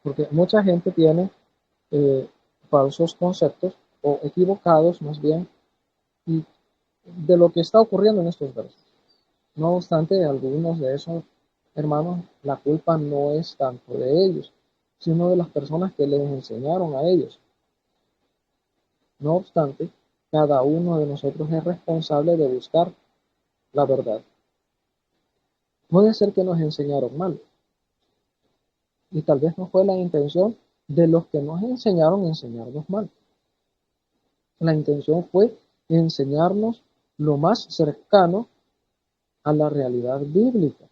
Porque mucha gente tiene falsos conceptos, o equivocados más bien, y de lo que está ocurriendo en estos versos. No obstante, algunos de esos hermanos, la culpa no es tanto de ellos, sino de las personas que les enseñaron a ellos. No obstante, cada uno de nosotros es responsable de buscar la verdad. Puede ser que nos enseñaron mal, y tal vez no fue la intención de los que nos enseñaron enseñarnos mal. La intención fue enseñarnos lo más cercano a la realidad bíblica.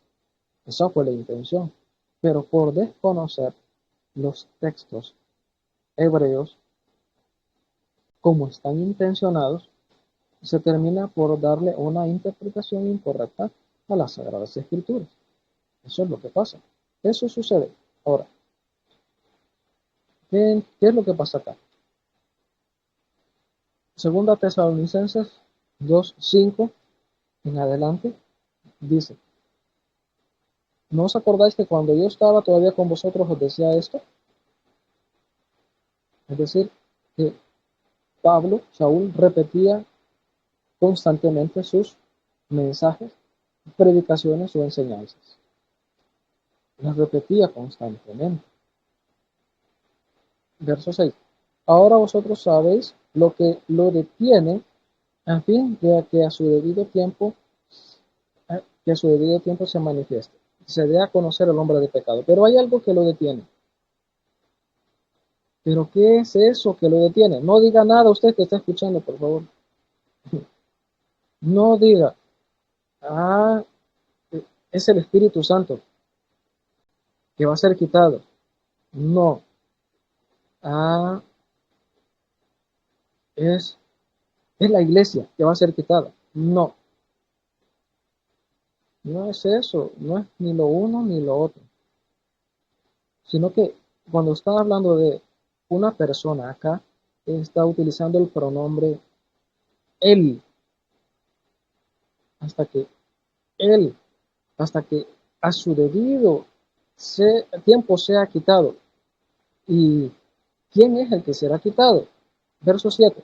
Esa fue la intención. Pero por desconocer los textos hebreos como están intencionados, se termina por darle una interpretación incorrecta a las Sagradas Escrituras. Eso es lo que pasa. Eso sucede. Ahora, ¿qué es lo que pasa acá? Segunda Tesalonicenses 2:5 en adelante dice, ¿no os acordáis que cuando yo estaba todavía con vosotros os decía esto? Es decir, que Pablo, Saúl, repetía constantemente sus mensajes, predicaciones o enseñanzas. Las repetía constantemente. Verso 6. Ahora vosotros sabéis lo que lo detiene a fin de que a su debido tiempo, se manifieste, se dé a conocer el hombre de pecado. Pero hay algo que lo detiene. ¿Pero qué es eso que lo detiene? No diga nada usted que está escuchando, por favor. No diga, ah, es el Espíritu Santo que va a ser quitado. No, ah, es, es la iglesia que va a ser quitada. No, no es eso, no es ni lo uno ni lo otro. Sino que cuando está hablando de una persona acá, está utilizando el pronombre él, hasta que él, hasta que a su debido tiempo sea quitado. ¿Y quién es el que será quitado? Verso 7.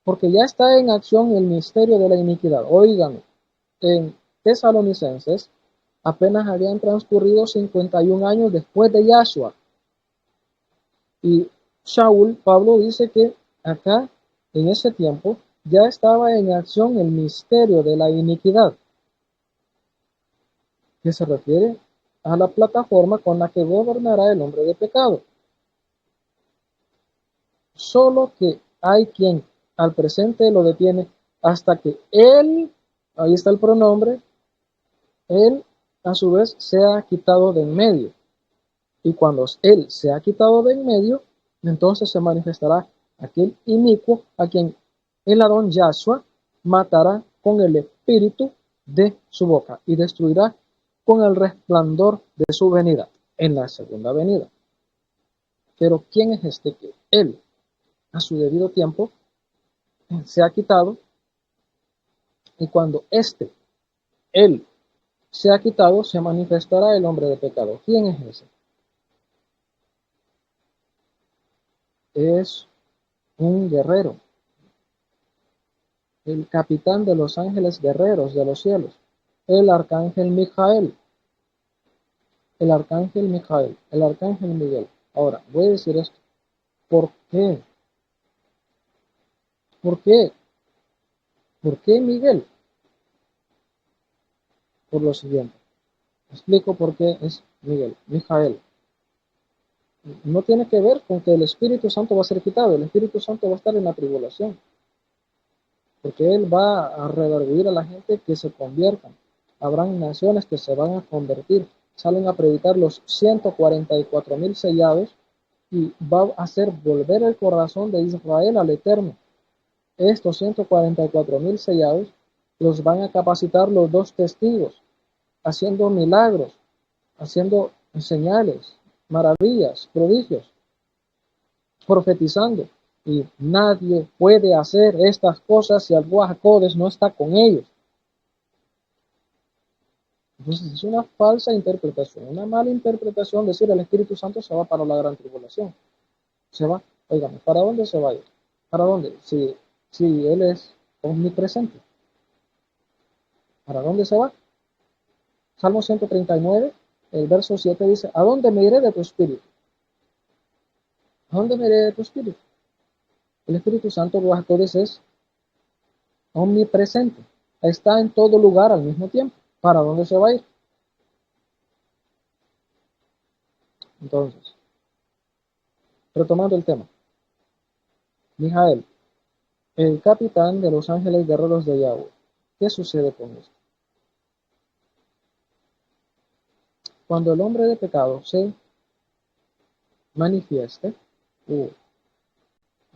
Porque ya está en acción el misterio de la iniquidad. Oigan, en Tesalonicenses apenas habían transcurrido 51 años después de Yahshua. Y Pablo dice que acá, en ese tiempo, ya estaba en acción el misterio de la iniquidad, que se refiere a la plataforma con la que gobernará el hombre de pecado. Solo que hay quien al presente lo detiene hasta que él, ahí está el pronombre, él a su vez sea quitado de en medio. Y cuando él sea quitado de en medio, entonces se manifestará aquel inicuo a quien el Adón Yahshua matará con el espíritu de su boca y destruirá con el resplandor de su venida, en la segunda venida. Pero ¿quién es este que él, a su debido tiempo, se ha quitado? Y cuando él, se ha quitado, se manifestará el hombre de pecado. ¿Quién es ese? Es un guerrero, el capitán de los ángeles guerreros de los cielos, el arcángel Mijael, el arcángel Mijael, el arcángel Miguel. Ahora, voy a decir esto. ¿Por qué? ¿Por qué? ¿Por qué Miguel? Por lo siguiente. Explico por qué es Miguel, Mijael. No tiene que ver con que el Espíritu Santo va a ser quitado. El Espíritu Santo va a estar en la tribulación, porque Él va a redarguir a la gente que se conviertan. Habrán naciones que se van a convertir, salen a predicar los 144,000 sellados y va a hacer volver el corazón de Israel al Eterno. Estos 144,000 sellados los van a capacitar los dos testigos, haciendo milagros, haciendo señales, maravillas, prodigios, profetizando. Y nadie puede hacer estas cosas si el Ruach HaKodesh no está con ellos. Entonces es una falsa interpretación, una mala interpretación decir el Espíritu Santo se va para la gran tribulación. Se va, oigan, ¿para dónde se va a ir? ¿Para dónde? Si Él es omnipresente. ¿Para dónde se va? Salmo 139, el verso 7 dice, ¿a dónde me iré de tu espíritu? ¿A dónde me iré de tu espíritu? El Espíritu Santo, Ruach HaKodesh, es omnipresente. Está en todo lugar al mismo tiempo. ¿Para dónde se va a ir? Entonces, retomando el tema. Mijael, el capitán de los ángeles guerreros de Yahweh. ¿Qué sucede con esto? Cuando el hombre de pecado se manifieste,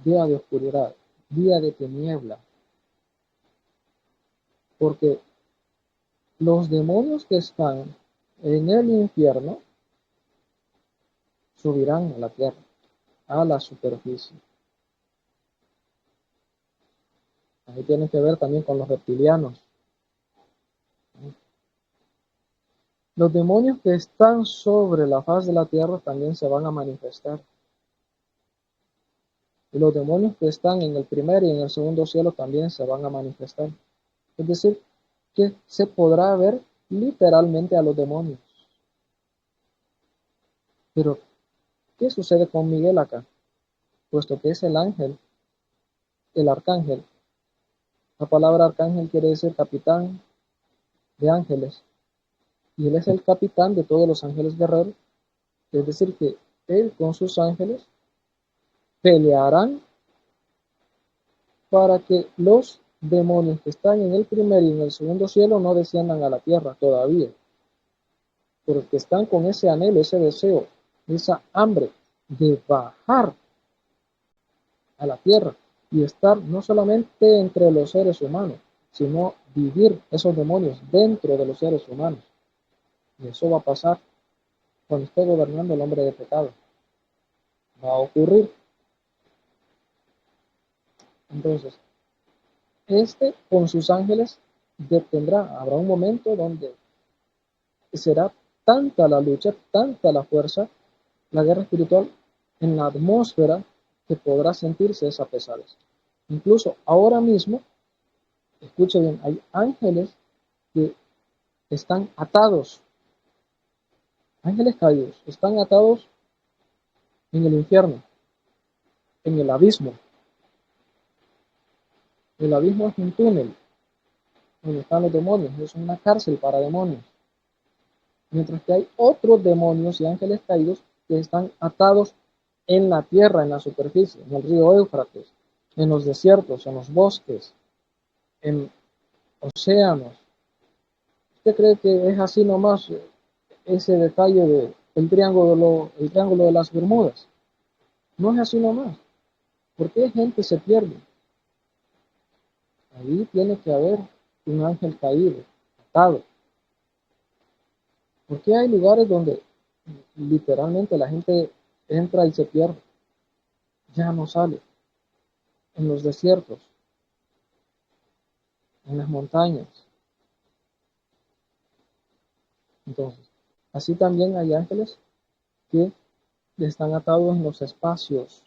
día de oscuridad, día de tiniebla, porque los demonios que están en el infierno subirán a la tierra, a la superficie. Ahí tiene que ver también con los reptilianos. Los demonios que están sobre la faz de la tierra también se van a manifestar. Y los demonios que están en el primer y en el segundo cielo también se van a manifestar. Es decir, que se podrá ver literalmente a los demonios. Pero, ¿qué sucede con Miguel acá? Puesto que es el ángel, el arcángel, La palabra arcángel quiere decir capitán de ángeles, y él es el capitán de todos los ángeles guerreros, es decir, que él con sus ángeles pelearán para que los demonios que están en el primer y en el segundo cielo no desciendan a la tierra todavía, porque están con ese anhelo, ese deseo, esa hambre de bajar a la tierra y estar no solamente entre los seres humanos, sino vivir esos demonios dentro de los seres humanos. Y eso va a pasar cuando esté gobernando el hombre de pecado. Va a ocurrir. Entonces, con sus ángeles detendrá. Habrá un momento donde será tanta la lucha, tanta la fuerza, la guerra espiritual en la atmósfera, que podrá sentirse esa pesadez. Incluso ahora mismo, escuche bien, hay ángeles que están atados, ángeles caídos, están atados en el infierno, en el abismo. El abismo es un túnel donde están los demonios, es una cárcel para demonios. Mientras que hay otros demonios y ángeles caídos que están atados en la tierra, en la superficie, en el río Éufrates, en los desiertos, en los bosques, en océanos. ¿Usted cree que es así nomás ese detalle del el triángulo de las Bermudas? No es así nomás. ¿Por qué gente se pierde? Ahí tiene que haber un ángel caído, atado. ¿Por qué hay lugares donde literalmente la gente entra y se pierde? Ya no sale. En los desiertos, en las montañas. Entonces, así también hay ángeles que están atados en los espacios,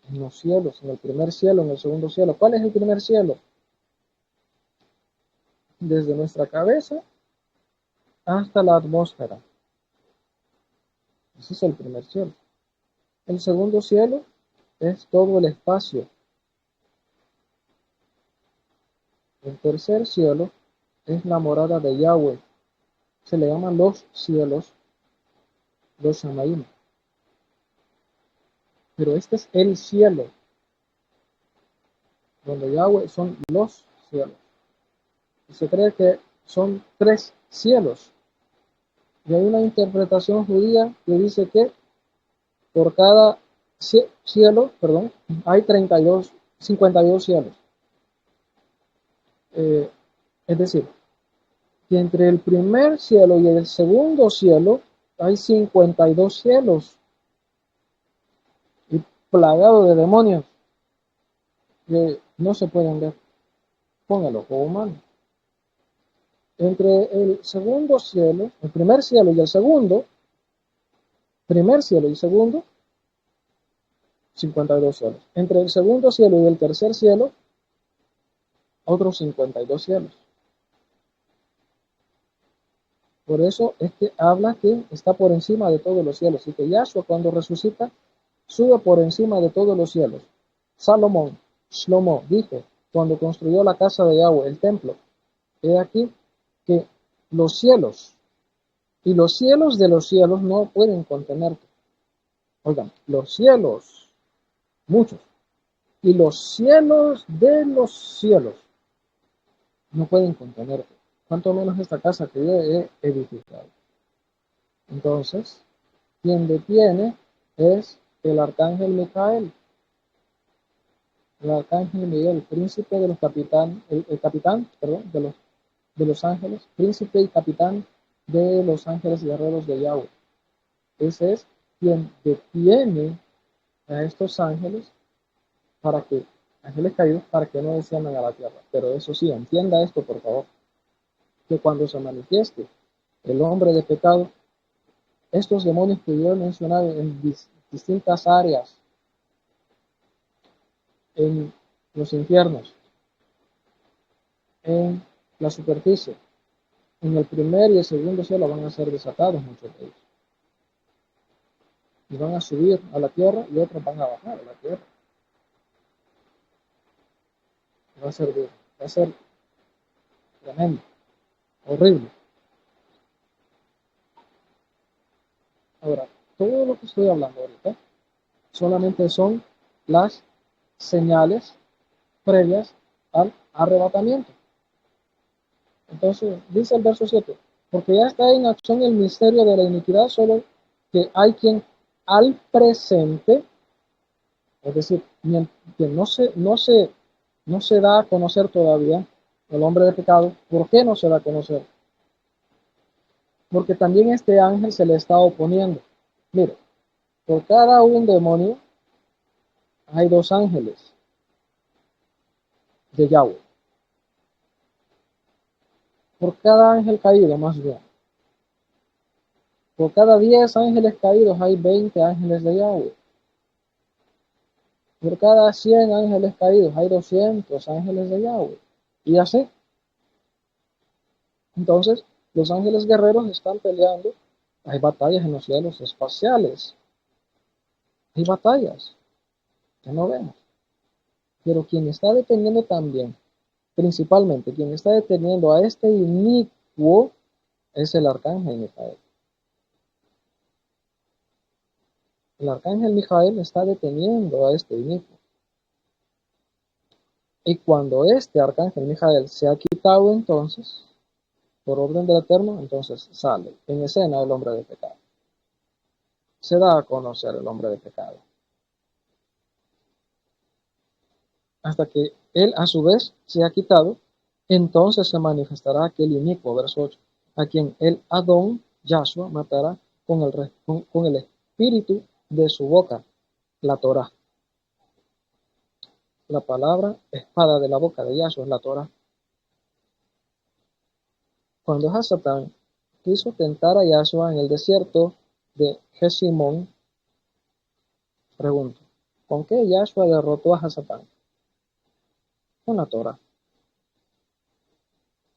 en los cielos, en el primer cielo, en el segundo cielo. ¿Cuál es el primer cielo? Desde nuestra cabeza hasta la atmósfera. Ese es el primer cielo. El segundo cielo es todo el espacio. El tercer cielo es la morada de Yahweh. Se le llaman los cielos, los Shamaim. Pero este es el cielo, donde Yahweh son los cielos. Y se cree que son 3 cielos. Y hay una interpretación judía que dice que por cada cielo, hay 52 cielos. Es decir, que entre el primer cielo y el segundo cielo hay 52 cielos y plagados de demonios que no se pueden ver con el ojo humano. Entre el segundo cielo, el primer cielo y el segundo, 52 cielos. Entre el segundo cielo y el tercer cielo, otros 52 cielos. Por eso es que habla que está por encima de todos los cielos y que Yahshua cuando resucita sube por encima de todos los cielos. Salomón, Shlomo, dijo cuando construyó la casa de Yahweh, el templo, he aquí que los cielos y los cielos de los cielos no pueden contenerte. Oigan, los cielos, muchos, y los cielos de los cielos no pueden contenerte. Cuanto menos esta casa que yo he edificado. Entonces, quien detiene es el arcángel Micael. El arcángel Miguel, el príncipe de los capitán, de los ángeles, príncipe y capitán de los ángeles guerreros de Yahweh. Ese es quien detiene a estos ángeles ángeles caídos, para que no desciendan a la tierra. Pero eso sí, entienda esto, por favor, que cuando se manifieste el hombre de pecado, estos demonios que yo he mencionado en distintas áreas, en los infiernos, en la superficie, en el primer y el segundo cielo, van a ser desatados muchos de ellos. Y van a subir a la tierra y otros van a bajar a la tierra. Va a ser duro, va a ser tremendo, horrible. Ahora, todo lo que estoy hablando ahorita solamente son las señales previas al arrebatamiento. Entonces, dice el verso 7, porque ya está en acción el misterio de la iniquidad, solo que hay quien al presente, es decir, que no se da a conocer todavía el hombre de pecado. ¿Por qué no se da a conocer? Porque también este ángel se le está oponiendo. Mire, por cada un demonio hay dos ángeles de Yahweh. Por cada ángel caído, más bien. Por cada 10 ángeles caídos hay 20 ángeles de Yahweh. Por cada 100 ángeles caídos hay 200 ángeles de Yahweh. Y así. Entonces, los ángeles guerreros están peleando. Hay batallas en los cielos espaciales. Hay batallas que no vemos. Pero quien está deteniendo también, principalmente quien está deteniendo a este inicuo, es el arcángel Mijael. El arcángel Mijael está deteniendo a este inicuo. Y cuando este arcángel Mijael se ha quitado entonces, por orden del Eterno, entonces sale en escena el hombre de pecado. Se da a conocer el hombre de pecado. Hasta que él a su vez se ha quitado, entonces se manifestará aquel inicuo, verso 8, a quien el Adón, Yahshua, matará con el espíritu de su boca, la Torah. La palabra espada de la boca de Yahshua es la Torah. Cuando Hasatán quiso tentar a Yahshua en el desierto de Gesimón, pregunto, ¿con qué Yahshua derrotó a Hasatán? Con la Torah.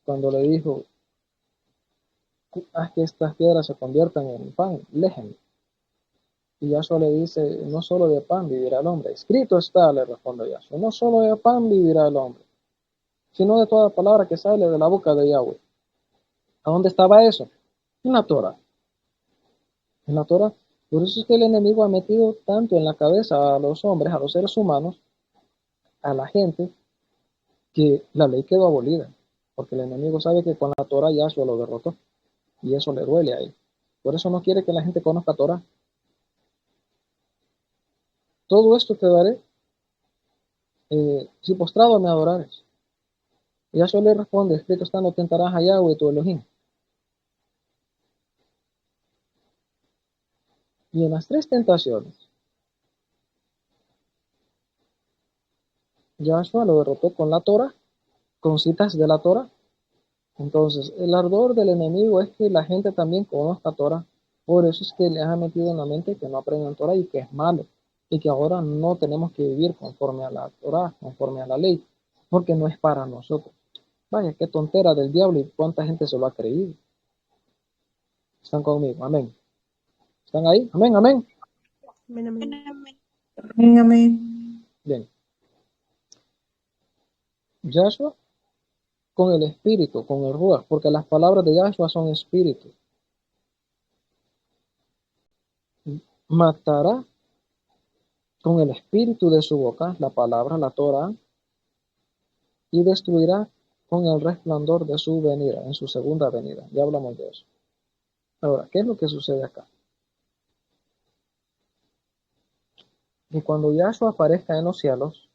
Cuando le dijo, haz que estas piedras se conviertan en pan, lejem. Y Yahshua le dice, no solo de pan vivirá el hombre. Escrito está, le responde Yahshua, no solo de pan vivirá el hombre, sino de toda palabra que sale de la boca de Yahweh. ¿A dónde estaba eso? En la Torah. En la Torah. Por eso es que el enemigo ha metido tanto en la cabeza a los hombres, a los seres humanos, a la gente, que la ley quedó abolida. Porque el enemigo sabe que con la Torah Yahshua lo derrotó. Y eso le duele a él. Por eso no quiere que la gente conozca Torah. Todo esto te daré si postrado me adorares. Y Yahshua le responde, escrito está, no tentarás a Yahweh tu Elohim. Y en las tres tentaciones, Yahshua lo derrotó con la Torah, con citas de la Torah. Entonces, el ardor del enemigo es que la gente también conozca Torah. Por eso es que les ha metido en la mente que no aprendan Torah y que es malo. Y que ahora no tenemos que vivir conforme a la Torah, conforme a la ley, porque no es para nosotros. Vaya, qué tontera del diablo y cuánta gente se lo ha creído. Están conmigo, amén. ¿Están ahí? Amén, amén. Amén, amén. Amén, amén. Bien. Yahshua con el espíritu, con el ruach, porque las palabras de Yahshua son espíritu. Matará con el espíritu de su boca, la palabra, la Torah, y destruirá con el resplandor de su venida, en su segunda venida. Ya hablamos de eso. Ahora, ¿qué es lo que sucede acá? Que cuando Yahshua aparezca en los cielos,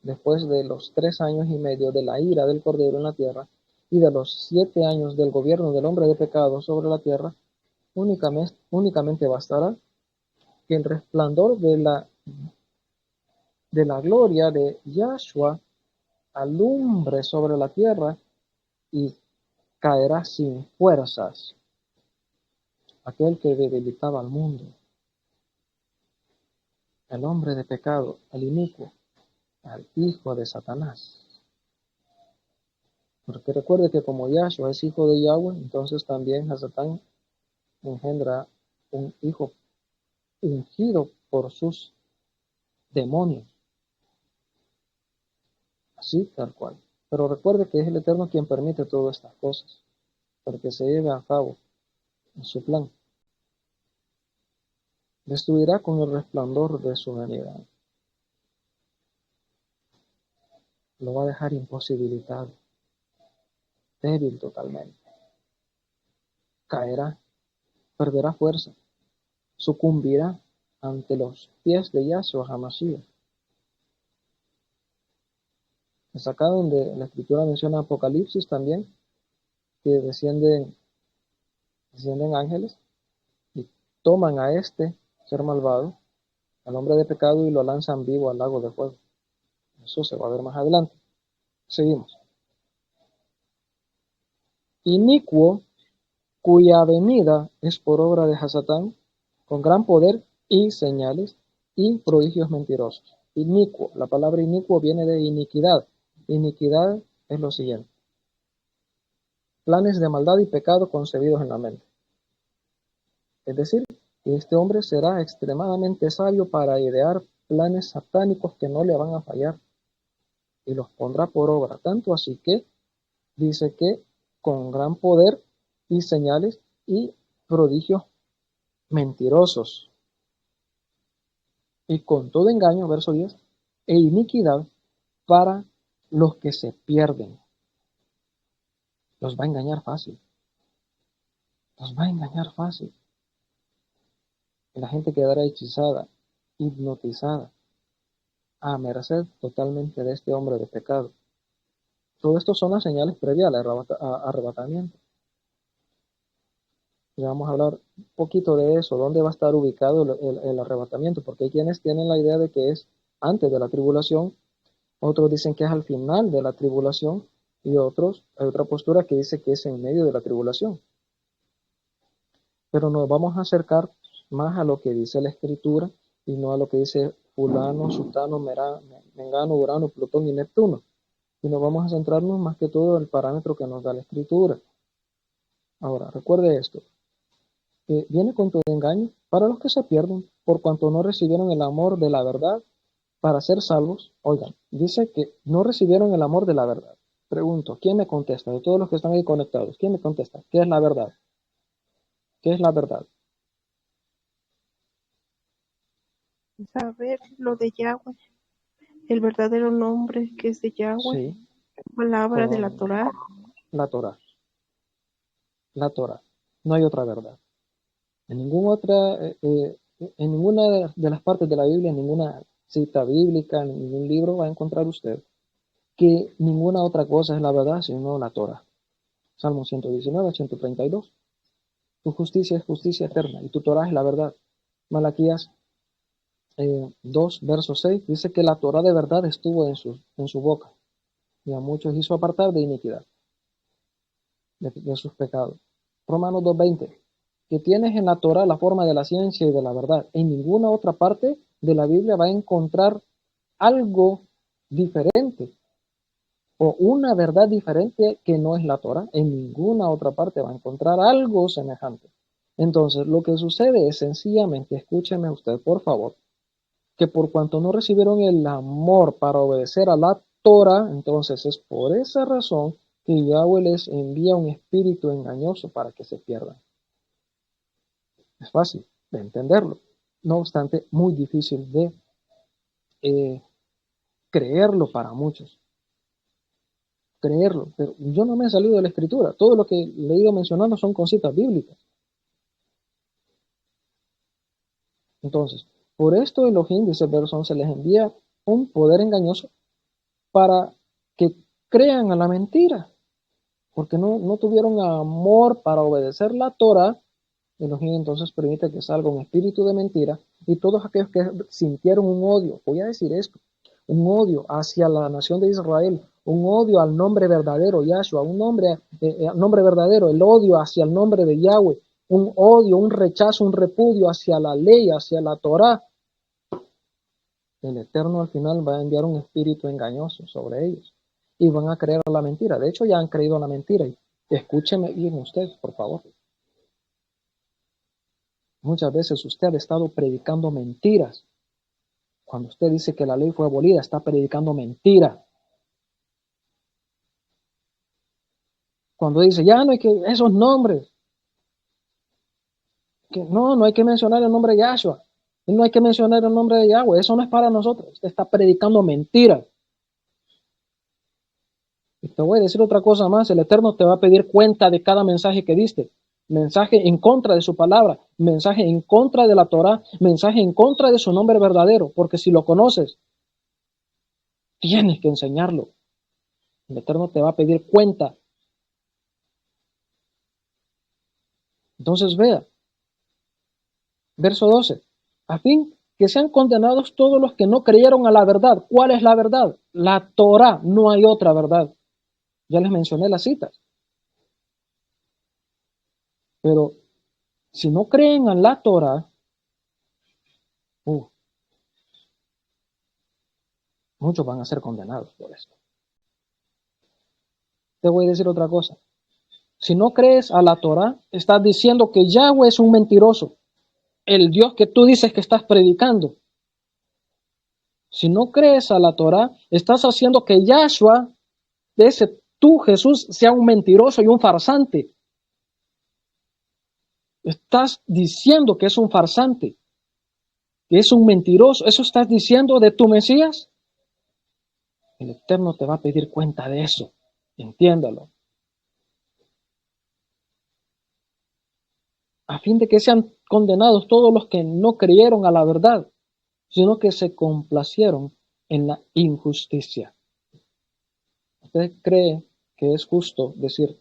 después de los 3 años y medio de la ira del Cordero en la tierra, y de los 7 años del gobierno del hombre de pecado sobre la tierra, únicamente bastará que el resplandor de la gloria de Yahshua alumbre sobre la tierra y caerá sin fuerzas aquel que debilitaba al mundo, el hombre de pecado, al inicuo, al hijo de Satanás. Porque recuerde que como Yahshua es hijo de Yahweh, entonces también a Satán engendra un hijo ungido por sus demonios. Así, tal cual. Pero recuerde que es el Eterno quien permite todas estas cosas, para que se lleve a cabo en su plan. Destruirá con el resplandor de su venida. Lo va a dejar imposibilitado, débil totalmente. Caerá, perderá fuerza, sucumbirá ante los pies de Yahshua HaMashiach. Es acá donde la Escritura menciona Apocalipsis también, que descienden ángeles y toman a este ser malvado, al hombre de pecado, y lo lanzan vivo al lago de fuego. Eso se va a ver más adelante. Seguimos. Inicuo, cuya venida es por obra de Hasatán, con gran poder y señales y prodigios mentirosos. Inicuo, la palabra inicuo viene de iniquidad. Iniquidad es lo siguiente: planes de maldad y pecado concebidos en la mente. Es decir, que este hombre será extremadamente sabio para idear planes satánicos que no le van a fallar, y los pondrá por obra. Tanto así que dice que con gran poder y señales y prodigios mentirosos, y con todo engaño, verso 10, e iniquidad para los que se pierden. Los va a engañar fácil. Los va a engañar fácil. Y la gente quedará hechizada, hipnotizada, a merced totalmente de este hombre de pecado. Todo esto son las señales previas al arrebatamiento. Y vamos a hablar un poquito de eso, dónde va a estar ubicado el arrebatamiento, porque hay quienes tienen la idea de que es antes de la tribulación, otros dicen que es al final de la tribulación, y hay otra postura que dice que es en medio de la tribulación. Pero nos vamos a acercar más a lo que dice la Escritura y no a lo que dice fulano, sutano, mengano, urano, plutón y neptuno. Y nos vamos a centrarnos más que todo en el parámetro que nos da la Escritura. Ahora, recuerde esto, que viene con todo engaño para los que se pierden, por cuanto no recibieron el amor de la verdad para ser salvos. Oigan, dice que no recibieron el amor de la verdad. Pregunto, ¿quién me contesta? De todos los que están ahí conectados, ¿quién me contesta? ¿Qué es la verdad? ¿Qué es la verdad? Saber lo de Yahweh, el verdadero nombre que es de Yahweh, Sí, palabra de la con Torá. la Torá. La Torá. No hay otra verdad. En ninguna de las partes de la Biblia, en ninguna cita bíblica, en ningún libro va a encontrar usted que ninguna otra cosa es la verdad sino la Torá. Salmo 119, 132. Tu justicia es justicia eterna y tu Torá es la verdad. Malaquías 2, verso 6, dice que la Torá de verdad estuvo en su boca y a muchos hizo apartar de iniquidad, de sus pecados. Romanos 2:20, que tienes en la Torá la forma de la ciencia y de la verdad. En ninguna otra parte de la Biblia va a encontrar algo diferente o una verdad diferente que no es la Torá. En ninguna otra parte va a encontrar algo semejante. Entonces, lo que sucede es sencillamente, escúcheme usted, por favor, que por cuanto no recibieron el amor para obedecer a la Torá, entonces es por esa razón que Yahweh les envía un espíritu engañoso para que se pierdan. Es fácil de entenderlo, no obstante, muy difícil de creerlo para muchos. Creerlo, pero yo no me he salido de la Escritura. Todo lo que le he ido mencionando son cositas bíblicas. Entonces, por esto Elohim, dice el verso 11, les envía un poder engañoso para que crean a la mentira, porque no tuvieron amor para obedecer la Torah. Elohim entonces permite que salga un espíritu de mentira, y todos aquellos que sintieron un odio, voy a decir esto, un odio hacia la nación de Israel, un odio al nombre verdadero, Yahshua, un nombre verdadero, el odio hacia el nombre de Yahweh, un odio, un rechazo, un repudio hacia la ley, hacia la Torah, el Eterno al final va a enviar un espíritu engañoso sobre ellos y van a creer a la mentira. De hecho, ya han creído a la mentira. Y escúcheme bien usted, por favor. Muchas veces usted ha estado predicando mentiras. Cuando usted dice que la ley fue abolida, está predicando mentira. Cuando dice, ya no hay que, esos nombres, que no hay que mencionar el nombre de Yahshua, no hay que mencionar el nombre de Yahweh, eso no es para nosotros, usted está predicando mentira. Y te voy a decir otra cosa más, el Eterno te va a pedir cuenta de cada mensaje que diste, mensaje en contra de su palabra, mensaje en contra de la Torah, mensaje en contra de su nombre verdadero, porque si lo conoces, tienes que enseñarlo. El Eterno te va a pedir cuenta. Entonces vea, verso 12, a fin que sean condenados todos los que no creyeron a la verdad. ¿Cuál es la verdad? La Torah, no hay otra verdad. Ya les mencioné las citas. Pero si no creen a la Torah, muchos van a ser condenados por esto. Te voy a decir otra cosa. Si no crees a la Torah, estás diciendo que Yahweh es un mentiroso, el Dios que tú dices que estás predicando. Si no crees a la Torah, estás haciendo que Yahshua, ese tú Jesús, sea un mentiroso y un farsante. Estás diciendo que es un farsante, que es un mentiroso. ¿Eso estás diciendo de tu Mesías? El Eterno te va a pedir cuenta de eso. Entiéndalo. A fin de que sean condenados todos los que no creyeron a la verdad, sino que se complacieron en la injusticia. ¿Usted cree que es justo decir,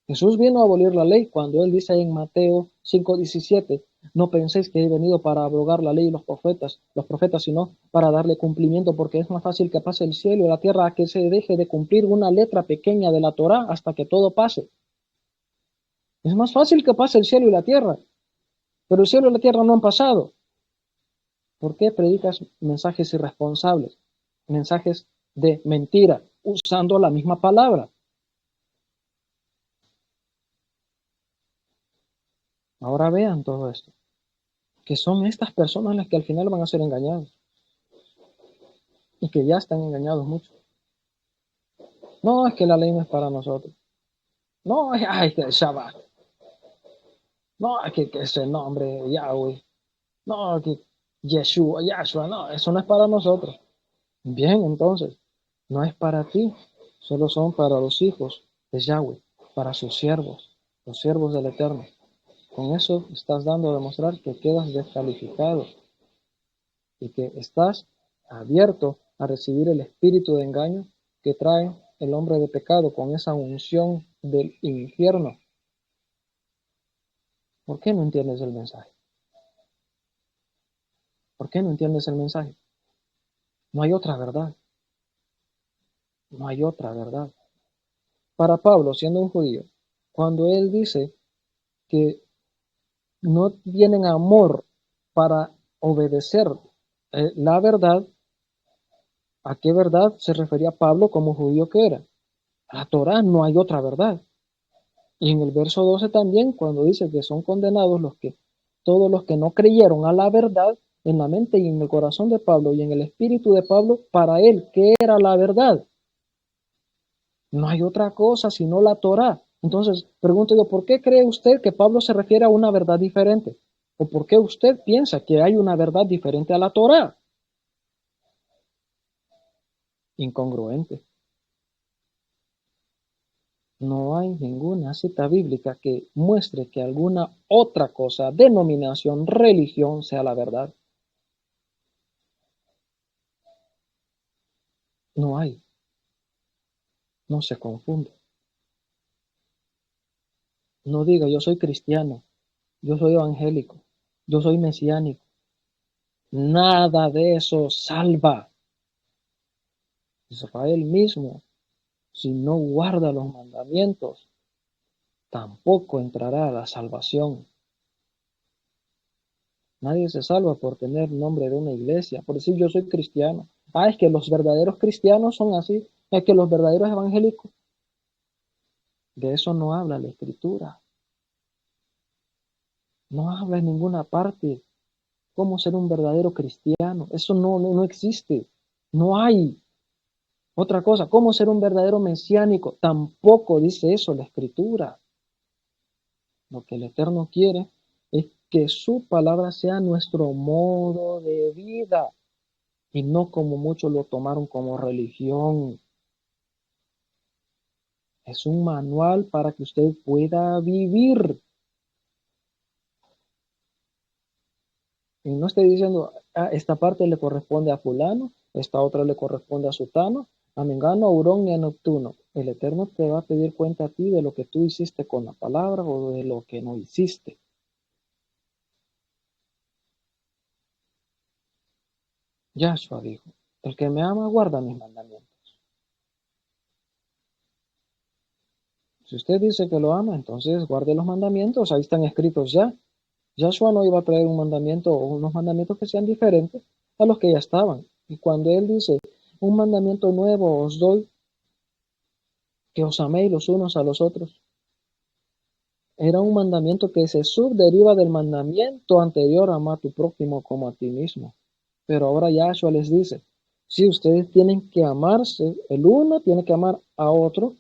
Jesús vino a abolir la ley cuando él dice en Mateo 5:17, no penséis que he venido para abrogar la ley y los profetas, sino para darle cumplimiento, porque es más fácil que pase el cielo y la tierra a que se deje de cumplir una letra pequeña de la Torá hasta que todo pase? Es más fácil que pase el cielo y la tierra, pero el cielo y la tierra no han pasado. ¿Por qué predicas mensajes irresponsables, mensajes de mentira, usando la misma palabra? Ahora vean todo esto, que son estas personas las que al final van a ser engañadas y que ya están engañados mucho. No, es que la ley no es para nosotros. No, es que el Shabbat. No, es que ese nombre, Yahweh. No, que Yahshua, no, eso no es para nosotros. Bien, entonces, no es para ti, solo son para los hijos de Yahweh, para sus siervos, los siervos del Eterno. Con eso estás dando a demostrar que quedas descalificado y que estás abierto a recibir el espíritu de engaño que trae el hombre de pecado con esa unción del infierno. ¿Por qué no entiendes el mensaje? ¿Por qué no entiendes el mensaje? No hay otra verdad. No hay otra verdad. Para Pablo, siendo un judío, cuando él dice que no tienen amor para obedecer la verdad, ¿a qué verdad se refería Pablo como judío que era? A la Torá, no hay otra verdad. Y en el verso 12 también, cuando dice que son condenados todos los que no creyeron a la verdad, en la mente y en el corazón de Pablo y en el espíritu de Pablo, para él, ¿qué era la verdad? No hay otra cosa sino la Torá. Entonces, pregunto yo, ¿por qué cree usted que Pablo se refiere a una verdad diferente? ¿O por qué usted piensa que hay una verdad diferente a la Torá? Incongruente. No hay ninguna cita bíblica que muestre que alguna otra cosa, denominación, religión, sea la verdad. No hay. No se confunde. No diga, yo soy cristiano, yo soy evangélico, yo soy mesiánico. Nada de eso salva. Israel mismo, si no guarda los mandamientos, tampoco entrará a la salvación. Nadie se salva por tener nombre de una iglesia, por decir yo soy cristiano. Es que los verdaderos cristianos son así, es que los verdaderos evangélicos. De eso no habla la Escritura. No habla en ninguna parte cómo ser un verdadero cristiano. Eso no existe. No hay. Otra cosa, ¿cómo ser un verdadero mesiánico? Tampoco dice eso la Escritura. Lo que el Eterno quiere es que su palabra sea nuestro modo de vida y no como muchos lo tomaron como religión. Es un manual para que usted pueda vivir. Y no estoy diciendo, esta parte le corresponde a fulano, esta otra le corresponde a sutano, a mengano, a hurón y a nocturno. El Eterno te va a pedir cuenta a ti de lo que tú hiciste con la palabra o de lo que no hiciste. Yahshua dijo, el que me ama guarda mis mandamientos. Si usted dice que lo ama, entonces guarde los mandamientos, ahí están escritos ya. Yahshua no iba a traer un mandamiento o unos mandamientos que sean diferentes a los que ya estaban. Y cuando él dice, un mandamiento nuevo os doy, que os améis los unos a los otros, era un mandamiento que se subderiva del mandamiento anterior, ama a tu prójimo como a ti mismo. Pero ahora Yahshua les dice, si ustedes tienen que amarse, el uno tiene que amar a otro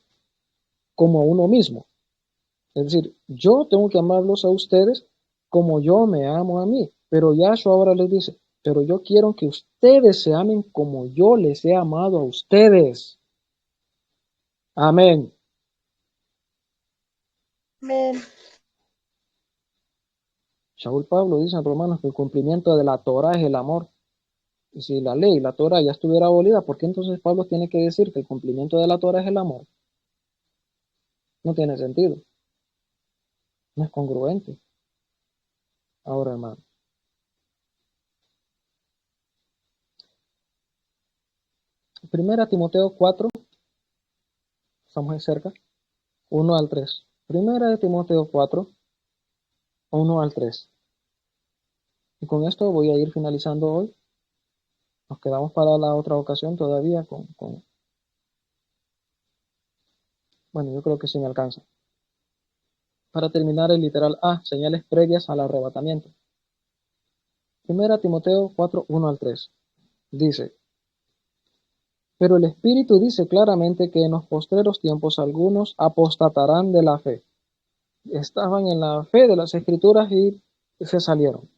como a uno mismo. Es decir, yo tengo que amarlos a ustedes como yo me amo a mí. Pero Yahshua ahora les dice, pero yo quiero que ustedes se amen como yo les he amado a ustedes. Amén. Amén. Shaul Pablo dice en Romanos que el cumplimiento de la Torah es el amor. Y si la ley, la Torah ya estuviera abolida, ¿por qué entonces Pablo tiene que decir que el cumplimiento de la Torah es el amor? No tiene sentido. No es congruente. Ahora, hermano. Primera Timoteo 4, estamos ahí cerca, 1 al 3. Primera de Timoteo 4, 1 al 3. Y con esto voy a ir finalizando hoy. Nos quedamos para la otra ocasión todavía bueno, yo creo que sí me alcanza. Para terminar el literal A, señales previas al arrebatamiento. Primera Timoteo 4, 1 al 3. Dice, pero el Espíritu dice claramente que en los postreros tiempos algunos apostatarán de la fe. Estaban en la fe de las Escrituras y se salieron,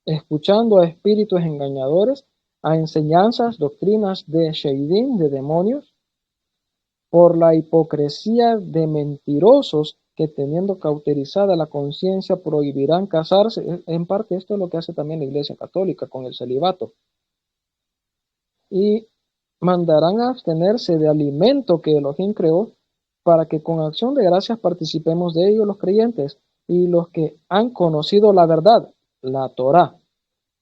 escuchando a espíritus engañadores, a enseñanzas, doctrinas de Sheidim, de demonios, por la hipocresía de mentirosos que teniendo cauterizada la conciencia prohibirán casarse. En parte esto es lo que hace también la Iglesia Católica con el celibato. Y mandarán a abstenerse de alimento que Elohim creó para que con acción de gracias participemos de ello los creyentes y los que han conocido la verdad, la Torá.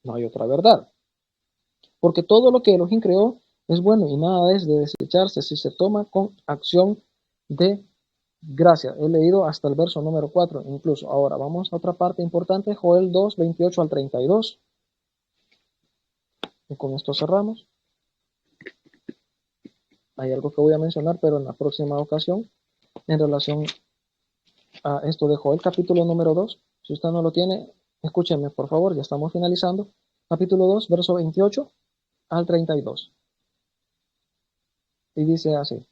No hay otra verdad. Porque todo lo que Elohim creó es bueno y nada es de desecharse si se toma con acción de gracias. He leído hasta el verso número 4 incluso. Ahora vamos a otra parte importante, Joel 2, 28 al 32. Y con esto cerramos. Hay algo que voy a mencionar, pero en la próxima ocasión, en relación a esto de Joel, capítulo número 2. Si usted no lo tiene, escúcheme, por favor, ya estamos finalizando. Capítulo 2, verso 28 al 32. Y dice así.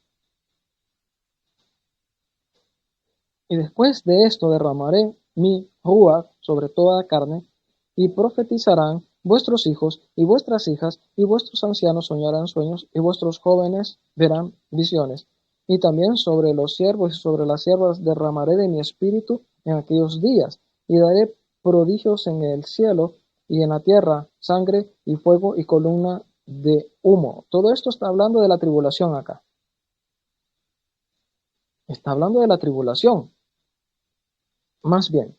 Y después de esto derramaré mi ruach sobre toda carne, y profetizarán vuestros hijos y vuestras hijas, y vuestros ancianos soñarán sueños, y vuestros jóvenes verán visiones. Y también sobre los siervos y sobre las siervas derramaré de mi espíritu en aquellos días, y daré prodigios en el cielo y en la tierra, sangre y fuego y columna de humo. Todo esto está hablando de la tribulación acá. Está hablando de la tribulación. Más bien,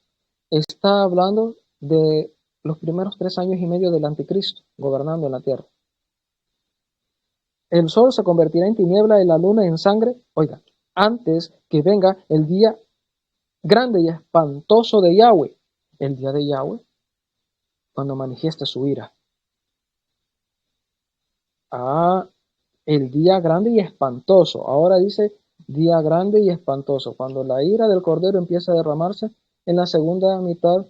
está hablando de los primeros 3 años y medio del anticristo gobernando en la tierra. El sol se convertirá en tiniebla y la luna en sangre, oiga, antes que venga el día grande y espantoso de Yahweh. El día de Yahweh, cuando manifieste su ira. El día grande y espantoso. Ahora dice día grande y espantoso. Cuando la ira del Cordero empieza a derramarse en la segunda mitad,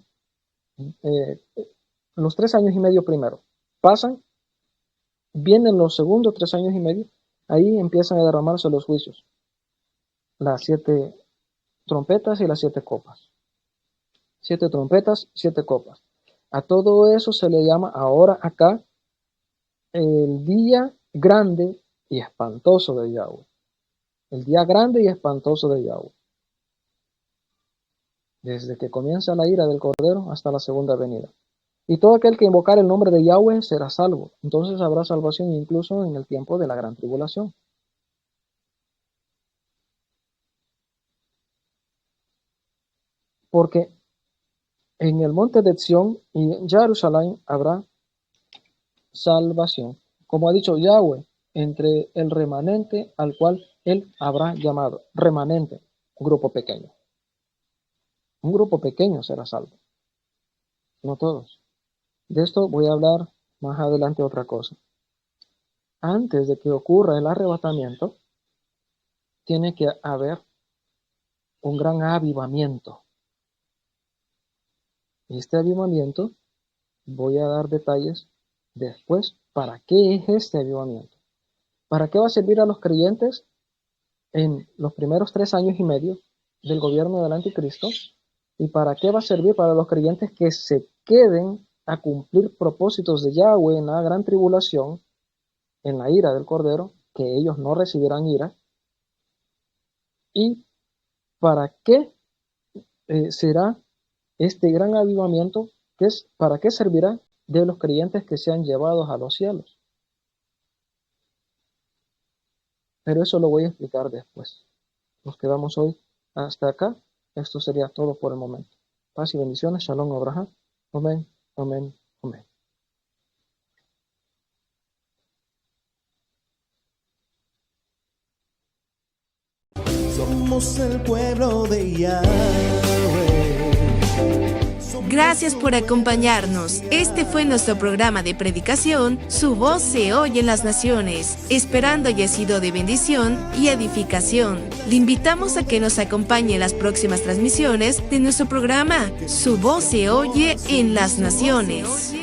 los 3 años y medio primero, pasan vienen los segundos 3 años y medio, ahí empiezan a derramarse los juicios. Las 7 trompetas y las 7 copas. 7 trompetas, 7 copas. A todo eso se le llama ahora acá el día grande y espantoso de Yahweh. El día grande y espantoso de Yahweh. Desde que comienza la ira del Cordero hasta la segunda venida. Y todo aquel que invocar el nombre de Yahweh será salvo. Entonces habrá salvación incluso en el tiempo de la gran tribulación. Porque en el monte de Sión y en Jerusalén habrá salvación. Como ha dicho Yahweh, entre el remanente al cual él habrá llamado. Remanente, un grupo pequeño. Un grupo pequeño será salvo. No todos. De esto voy a hablar más adelante otra cosa. Antes de que ocurra el arrebatamiento, tiene que haber un gran avivamiento. Y este avivamiento, voy a dar detalles después. ¿Para qué es este avivamiento? ¿Para qué va a servir a los creyentes en los primeros 3 años y medio del gobierno del anticristo? ¿Y para qué va a servir para los creyentes que se queden a cumplir propósitos de Yahweh en la gran tribulación, en la ira del Cordero, que ellos no recibirán ira? ¿Y para qué será este gran avivamiento? ¿Para qué servirá de los creyentes que sean llevados a los cielos? Pero eso lo voy a explicar después. Nos quedamos hoy hasta acá. Esto sería todo por el momento. Paz y bendiciones. Shalom Abraham. Amén, amén, amén. Somos el pueblo de Yahweh. Gracias por acompañarnos. Este fue nuestro programa de predicación, Su voz se oye en las naciones, esperando haya sido de bendición y edificación. Le invitamos a que nos acompañe en las próximas transmisiones de nuestro programa, Su voz se oye en las naciones.